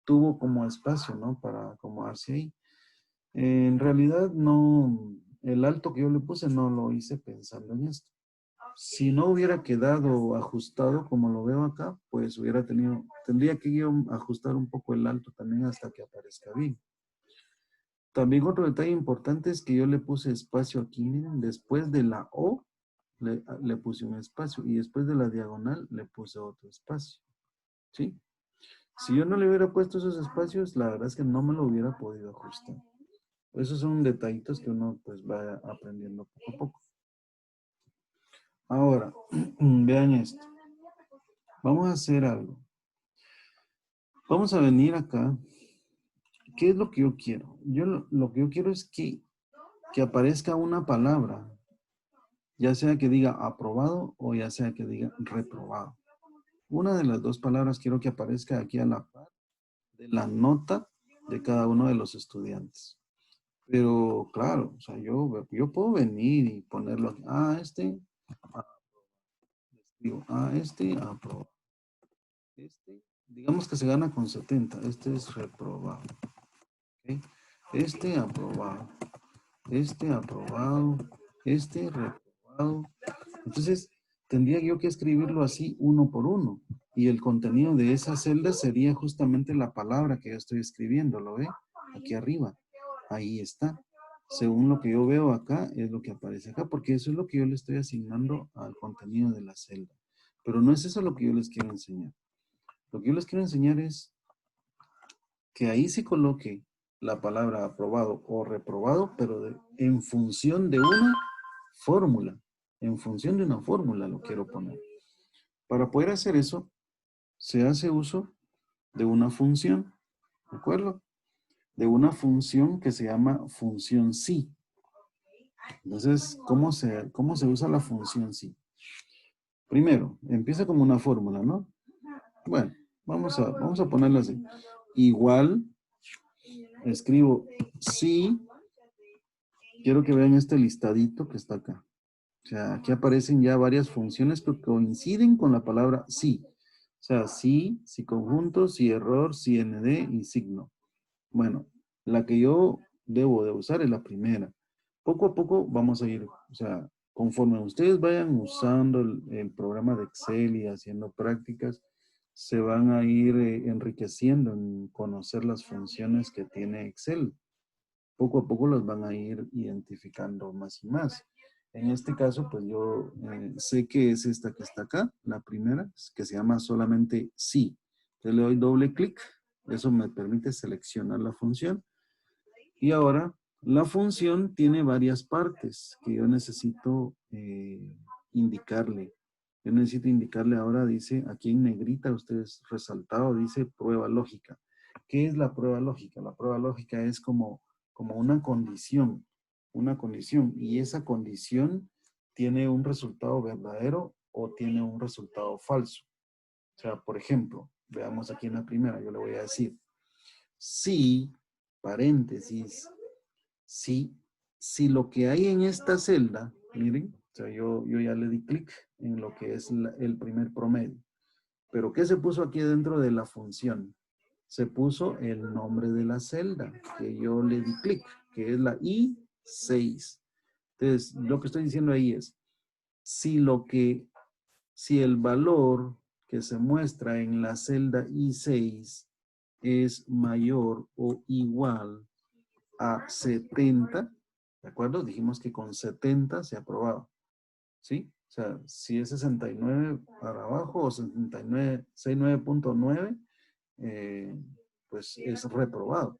tuvo como espacio, ¿no? Para acomodarse ahí. En realidad no, el alto que yo le puse no lo hice pensando en esto. Si no hubiera quedado ajustado como lo veo acá, pues tendría que yo ajustar un poco el alto también hasta que aparezca bien. También otro detalle importante es que yo le puse espacio aquí, miren, después de la O le puse un espacio y después de la diagonal le puse otro espacio, ¿sí? Si yo no le hubiera puesto esos espacios, la verdad es que no me lo hubiera podido ajustar. Esos son detallitos que uno pues va aprendiendo poco a poco. Ahora, vean esto. Vamos a hacer algo. Vamos a venir acá. ¿Qué es lo que yo quiero? Lo que yo quiero es que aparezca una palabra, ya sea que diga aprobado o ya sea que diga reprobado. Una de las dos palabras quiero que aparezca aquí a la par de la nota de cada uno de los estudiantes. Pero claro, o sea, yo puedo venir y ponerlo aquí. Digo, aprobado. Digamos que se gana con 70. Este es reprobado. ¿Ok? Este aprobado. Este aprobado. Este reprobado. Entonces, tendría yo que escribirlo así uno por uno. Y el contenido de esa celda sería justamente la palabra que yo estoy escribiendo. ¿Lo ve? Aquí arriba. Ahí está. Según lo que yo veo acá, es lo que aparece acá, porque eso es lo que yo le estoy asignando al contenido de la celda. Pero no es eso lo que yo les quiero enseñar. Lo que yo les quiero enseñar es que ahí se coloque la palabra aprobado o reprobado, pero en función de una fórmula. En función de una fórmula lo quiero poner. Para poder hacer eso, se hace uso de una función, ¿de acuerdo? De una función que se llama función sí. Entonces, cómo se usa la función sí? Primero, empieza como una fórmula, ¿no? Bueno, vamos a ponerla así. Igual, escribo sí. Quiero que vean este listadito que está acá. O sea, aquí aparecen ya varias funciones que coinciden con la palabra sí. O sea, sí, sí conjunto, sí error, sí nd y signo. Bueno, la que yo debo de usar es la primera. Poco a poco vamos a ir, o sea, conforme ustedes vayan usando el programa de Excel y haciendo prácticas, se van a ir enriqueciendo en conocer las funciones que tiene Excel. Poco a poco las van a ir identificando más y más. En este caso, pues yo sé que es esta que está acá, la primera, que se llama solamente sí. Entonces le doy doble clic, eso me permite seleccionar la función. Y ahora, la función tiene varias partes que yo necesito indicarle. Yo necesito indicarle ahora, dice, aquí en negrita, ustedes resaltado, dice prueba lógica. ¿Qué es la prueba lógica? La prueba lógica es como una condición, y esa condición tiene un resultado verdadero o tiene un resultado falso. O sea, por ejemplo, veamos aquí en la primera, yo le voy a decir, si, paréntesis, si lo que hay en esta celda, miren, o sea, yo ya le di clic en lo que es el primer promedio. Pero ¿qué se puso aquí dentro de la función? Se puso el nombre de la celda, que yo le di clic, que es la I6. Entonces, lo que estoy diciendo ahí es, si el valor que se muestra en la celda I6 es mayor o igual a 70, ¿de acuerdo? Dijimos que con 70 se aprobaba, ¿sí? O sea, si es 69 para abajo o 69, 69.9, pues es reprobado.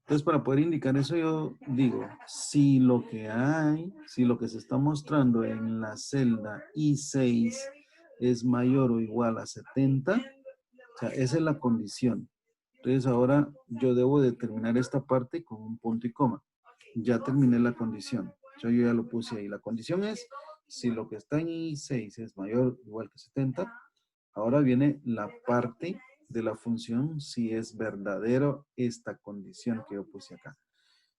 Entonces, para poder indicar eso, yo digo, si lo que hay, si lo que se está mostrando en la celda I6 es mayor o igual a 70, o sea, esa es la condición. Entonces, ahora yo debo determinar esta parte con un punto y coma. Ya terminé la condición. Yo ya lo puse ahí. La condición es, si lo que está en I6 es mayor o igual que 70, ahora viene la parte de la función si es verdadero esta condición que yo puse acá.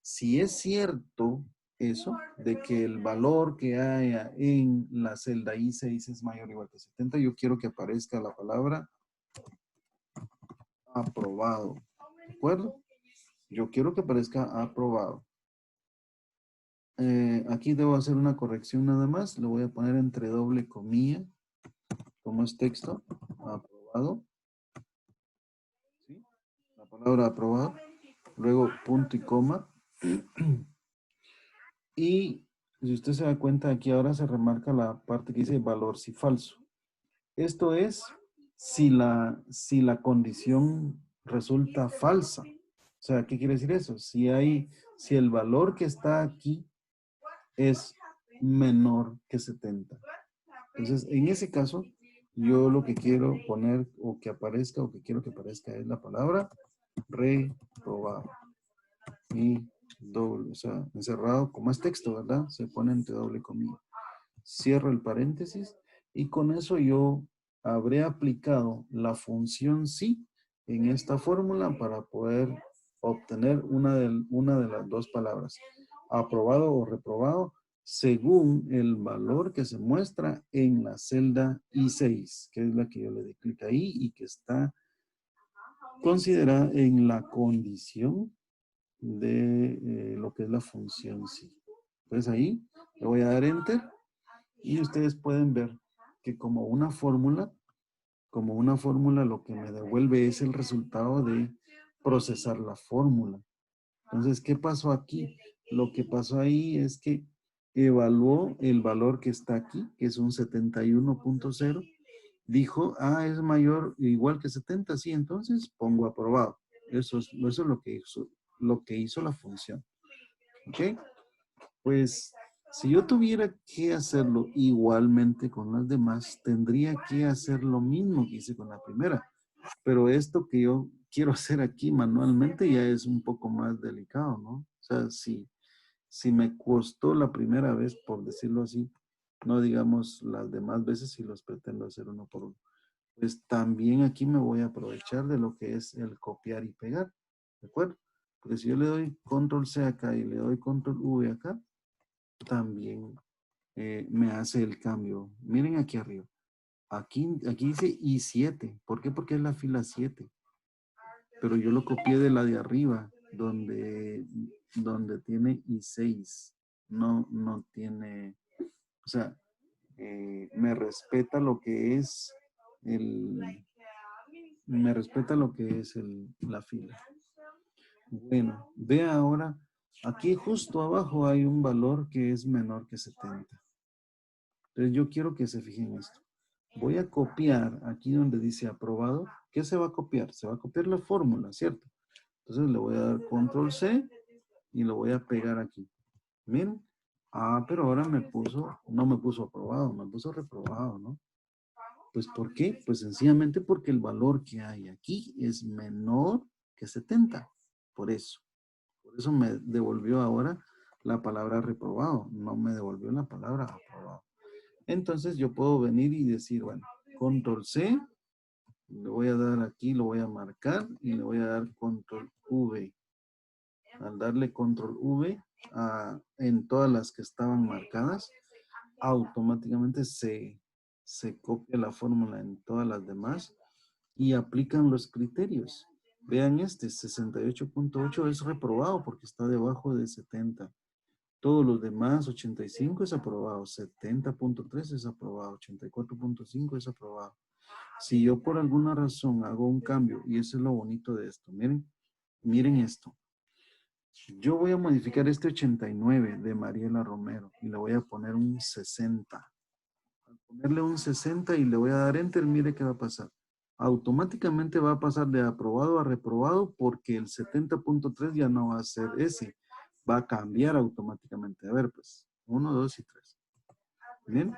Si es cierto eso, de que el valor que haya en la celda I6 es mayor o igual que 70, yo quiero que aparezca la palabra aprobado. ¿De acuerdo? Yo quiero que aparezca aprobado. Aquí debo hacer una corrección nada más. Lo voy a poner entre doble comilla, como es texto, aprobado. ¿Sí? La palabra aprobado. Luego punto y coma. Y si usted se da cuenta, aquí ahora se remarca la parte que dice valor si falso. Esto es si la condición resulta falsa. O sea, ¿qué quiere decir eso? Si el valor que está aquí es menor que 70. Entonces, en ese caso, yo lo que quiero poner o que aparezca o que quiero que aparezca es la palabra reprobado. Y doble, o sea, encerrado, como es texto, ¿verdad? Se pone entre doble comilla. Cierro el paréntesis y con eso yo habré aplicado la función sí en esta fórmula para poder obtener una de las dos palabras, aprobado o reprobado, según el valor que se muestra en la celda I6, que es la que yo le di clic ahí y que está considerada en la condición de lo que es la función sí. Entonces ahí le voy a dar enter y ustedes pueden ver que como una fórmula lo que me devuelve es el resultado de procesar la fórmula. Entonces, ¿qué pasó aquí? Lo que pasó ahí es que evaluó el valor que está aquí, que es un 71.0. Dijo, es mayor, igual que 70, sí, entonces pongo aprobado. Eso es lo que hizo la función. ¿Ok? Pues si yo tuviera que hacerlo igualmente con las demás, tendría que hacer lo mismo que hice con la primera. Pero esto que yo quiero hacer aquí manualmente ya es un poco más delicado, ¿no? O sea, si me costó la primera vez, por decirlo así, no digamos las demás veces si los pretendo hacer uno por uno. Pues también aquí me voy a aprovechar de lo que es el copiar y pegar, ¿de acuerdo? Porque si yo le doy control C acá y le doy control V acá, también me hace el cambio. Miren aquí arriba. Aquí dice I7. ¿Por qué? Porque es la fila 7. Pero yo lo copié de la de arriba, donde tiene I6. No tiene, o sea, me respeta lo que es el, me respeta lo que es la fila. Bueno, vea ahora, aquí justo abajo hay un valor que es menor que 70. Entonces yo quiero que se fijen esto. Voy a copiar aquí donde dice aprobado. ¿Qué se va a copiar? Se va a copiar la fórmula, ¿cierto? Entonces le voy a dar control C y lo voy a pegar aquí. Miren. Pero ahora no me puso aprobado, me puso reprobado, ¿no? Pues ¿por qué? Pues sencillamente porque el valor que hay aquí es menor que 70. Por eso. Por eso me devolvió ahora la palabra reprobado, no me devolvió la palabra aprobado. Entonces yo puedo venir y decir, bueno, control C, le voy a dar aquí, lo voy a marcar y le voy a dar control V. Al darle control V en todas las que estaban marcadas, automáticamente se copia la fórmula en todas las demás y aplican los criterios. Vean este, 68.8 es reprobado porque está debajo de 70. Todos los demás, 85 es aprobado, 70.3 es aprobado, 84.5 es aprobado. Si yo por alguna razón hago un cambio, y eso es lo bonito de esto, miren esto. Yo voy a modificar este 89 de Mariela Romero y le voy a poner un 60. Al ponerle un 60 y le voy a dar enter, mire qué va a pasar. automáticamente va a pasar de aprobado a reprobado porque el 70.3 ya no va a ser ese. Va a cambiar automáticamente. A ver, pues, 1, 2 y 3. Bien.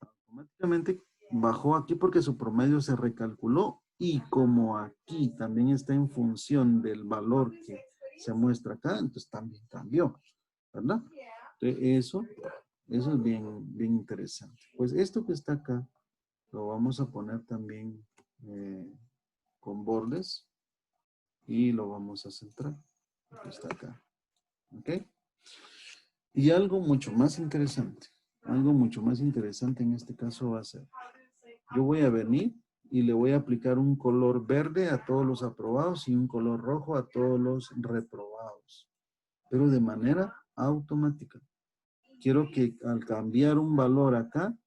Automáticamente bajó aquí porque su promedio se recalculó y como aquí también está en función del valor que se muestra acá, entonces también cambió, ¿verdad? Entonces eso es bien interesante. Pues esto que está acá lo vamos a poner también con bordes y lo vamos a centrar. Aquí está acá. ¿Ok? Y algo mucho más interesante en este caso va a ser, yo voy a venir y le voy a aplicar un color verde a todos los aprobados y un color rojo a todos los reprobados, pero de manera automática. Quiero que al cambiar un valor acá,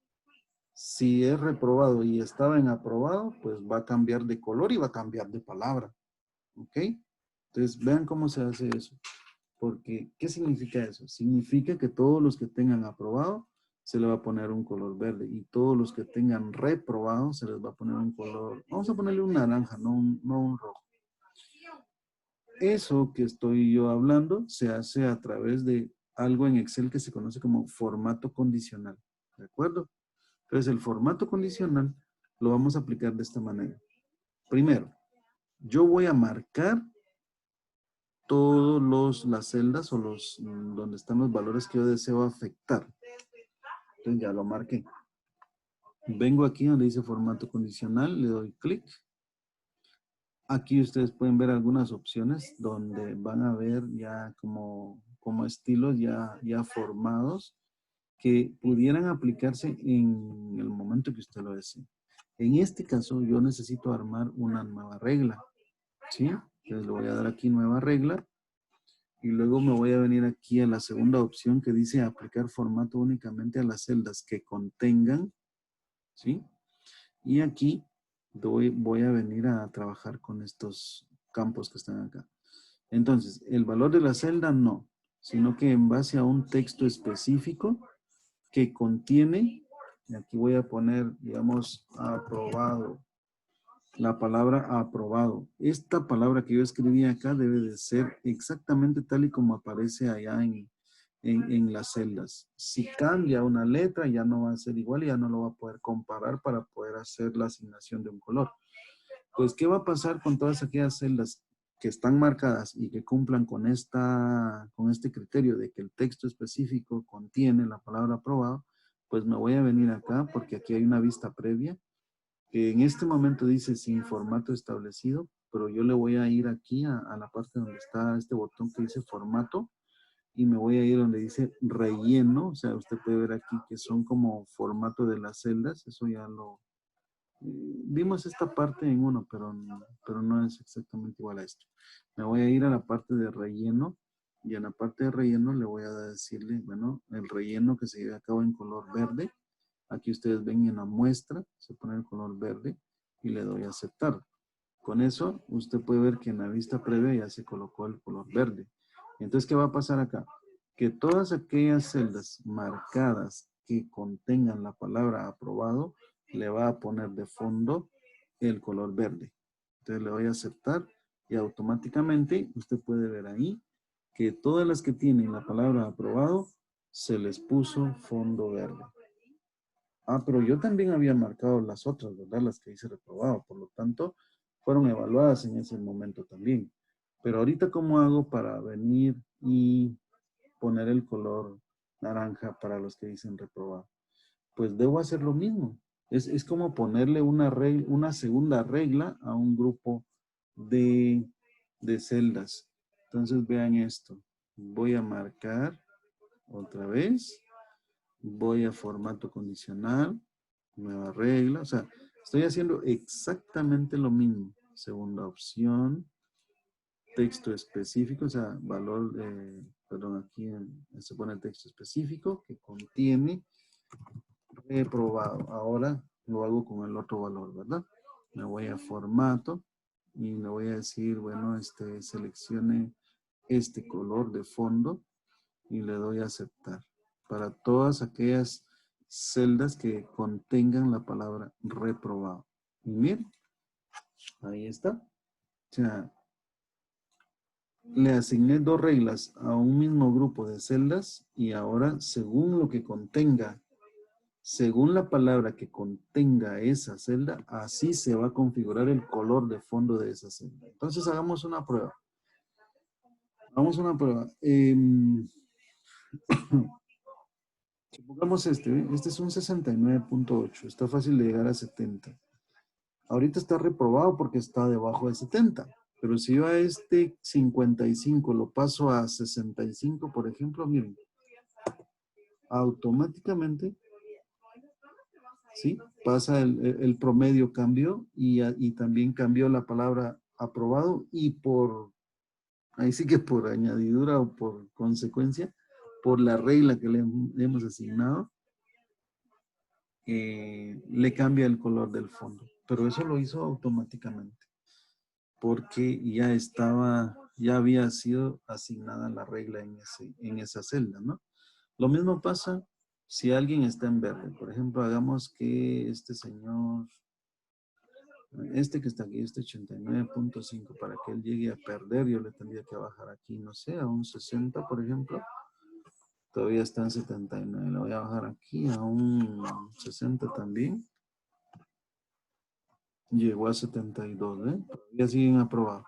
si es reprobado y estaba en aprobado, pues va a cambiar de color y va a cambiar de palabra. ¿Ok? Entonces, vean cómo se hace eso. Porque, ¿qué significa eso? Significa que todos los que tengan aprobado, se le va a poner un color verde. Y todos los que tengan reprobado, se les va a poner un color, vamos a ponerle un naranja, no un rojo. Eso que estoy yo hablando se hace a través de algo en Excel que se conoce como formato condicional. ¿De acuerdo? Entonces, el formato condicional lo vamos a aplicar de esta manera. Primero, yo voy a marcar todas las celdas o donde están los valores que yo deseo afectar. Entonces ya lo marqué. Vengo aquí donde dice formato condicional, le doy clic. Aquí ustedes pueden ver algunas opciones donde van a ver ya como estilos ya formados que pudieran aplicarse en el momento que usted lo desee. En este caso yo necesito armar una nueva regla, ¿sí? Entonces le voy a dar aquí nueva regla y luego me voy a venir aquí a la segunda opción que dice aplicar formato únicamente a las celdas que contengan, ¿sí? Y aquí voy a venir a trabajar con estos campos que están acá. Entonces, el valor de la celda no, sino que en base a un texto específico que contiene, y aquí voy a poner, digamos, aprobado, la palabra aprobado. Esta palabra que yo escribí acá debe de ser exactamente tal y como aparece allá en las celdas. Si cambia una letra, ya no va a ser igual y ya no lo va a poder comparar para poder hacer la asignación de un color. Pues, ¿qué va a pasar con todas aquellas celdas que están marcadas y que cumplan con este criterio de que el texto específico contiene la palabra aprobado? Pues me voy a venir acá porque aquí hay una vista previa que en este momento dice sin formato establecido, pero yo le voy a ir aquí a la parte donde está este botón que dice formato y me voy a ir donde dice relleno, o sea, usted puede ver aquí que son como formato de las celdas, eso ya vimos esta parte en uno, pero no es exactamente igual a esto. Me voy a ir a la parte de relleno y en la parte de relleno le voy a decirle, bueno, el relleno que se lleve a cabo en color verde. Aquí ustedes ven en la muestra, se pone el color verde y le doy a aceptar. Con eso, usted puede ver que en la vista previa ya se colocó el color verde. Entonces, ¿qué va a pasar acá? Que todas aquellas celdas marcadas que contengan la palabra aprobado, le va a poner de fondo el color verde. Entonces le voy a aceptar y automáticamente usted puede ver ahí que todas las que tienen la palabra aprobado, se les puso fondo verde. Ah, pero yo también había marcado las otras, ¿verdad? Las que hice reprobado. Por lo tanto, fueron evaluadas en ese momento también. Pero ahorita, ¿cómo hago para venir y poner el color naranja para los que dicen reprobado? Pues debo hacer lo mismo. Es como ponerle una segunda regla a un grupo de celdas. Entonces, vean esto. Voy a marcar otra vez. Voy a formato condicional, nueva regla, o sea, estoy haciendo exactamente lo mismo. Segunda opción, texto específico, o sea, valor, perdón, aquí se pone el texto específico que contiene reprobado. Ahora lo hago con el otro valor, ¿verdad? Me voy a formato y le voy a decir, bueno, seleccione este color de fondo y le doy a aceptar para todas aquellas celdas que contengan la palabra reprobado. Y miren, Ahí está. O sea, le asigné dos reglas a un mismo grupo de celdas y ahora según lo que contenga, según la palabra que contenga esa celda, así se va a configurar el color de fondo de esa celda. Entonces hagamos una prueba. Vamos a una prueba. Supongamos este, ¿ve? Este es un 69.8. Está fácil de llegar a 70. Ahorita está reprobado porque está debajo de 70. Pero si yo a este 55 lo paso a 65, por ejemplo, miren, automáticamente, ¿sí? Pasa el promedio cambió y también cambió la palabra aprobado y ahí sí que por añadidura o por consecuencia, por la regla que le hemos asignado, le cambia el color del fondo. Pero eso lo hizo automáticamente porque ya había sido asignada la regla en esa celda, ¿no? Lo mismo pasa si alguien está en verde. Por ejemplo, hagamos que este señor, este que está aquí, este 89.5, para que él llegue a perder, yo le tendría que bajar aquí, no sé, a un 60, por ejemplo. Todavía está en 79. Le voy a bajar aquí a un 60 también. Llegó a 72, ¿eh? Todavía siguen aprobados.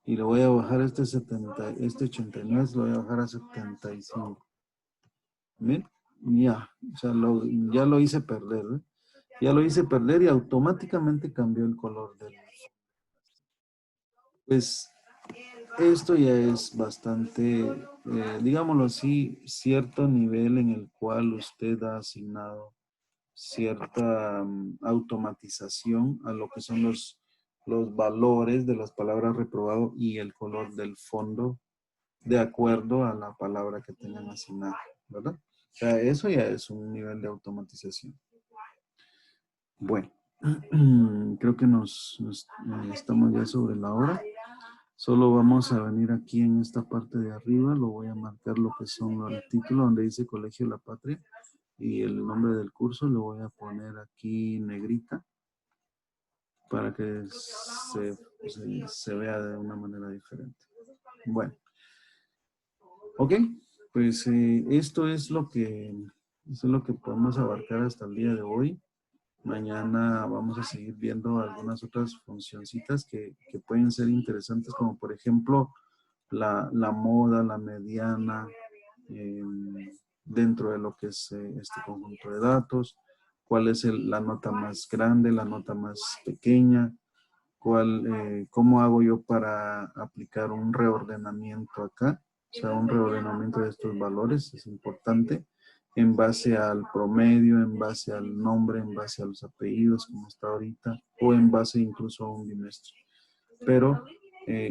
Y le voy a bajar este 89, lo voy a bajar a 75. ¿Ven? Ya, o sea, ya lo hice perder, ¿eh? Ya lo hice perder y automáticamente cambió el color del... Pues esto ya es bastante, digámoslo así, cierto nivel en el cual usted ha asignado cierta automatización a lo que son los valores de las palabras reprobado y el color del fondo de acuerdo a la palabra que tengan asignada, ¿verdad? O sea, eso ya es un nivel de automatización. Bueno, creo que estamos ya sobre la hora. Solo vamos a venir aquí en esta parte de arriba, lo voy a marcar lo que son el título donde dice Colegio La Patria y el nombre del curso lo voy a poner aquí negrita para que se vea de una manera diferente. Bueno, ok, pues esto es lo que podemos abarcar hasta el día de hoy. Mañana vamos a seguir viendo algunas otras funcioncitas que pueden ser interesantes, como por ejemplo la moda, la mediana, dentro de lo que es este conjunto de datos, cuál es la nota más grande, la nota más pequeña, cómo hago yo para aplicar un reordenamiento acá, o sea, un reordenamiento de estos valores, es importante, en base al promedio, en base al nombre, en base a los apellidos, como está ahorita, o en base incluso a un bimestre. Pero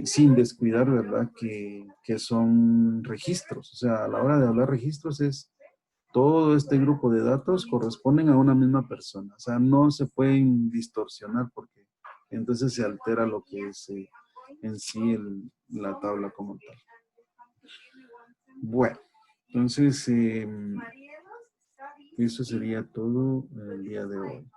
sin descuidar, ¿verdad? Que son registros, o sea, a la hora de hablar registros es todo este grupo de datos corresponden a una misma persona, o sea, no se pueden distorsionar porque entonces se altera lo que es en sí la tabla como tal. Bueno, entonces eso sería todo el día de hoy.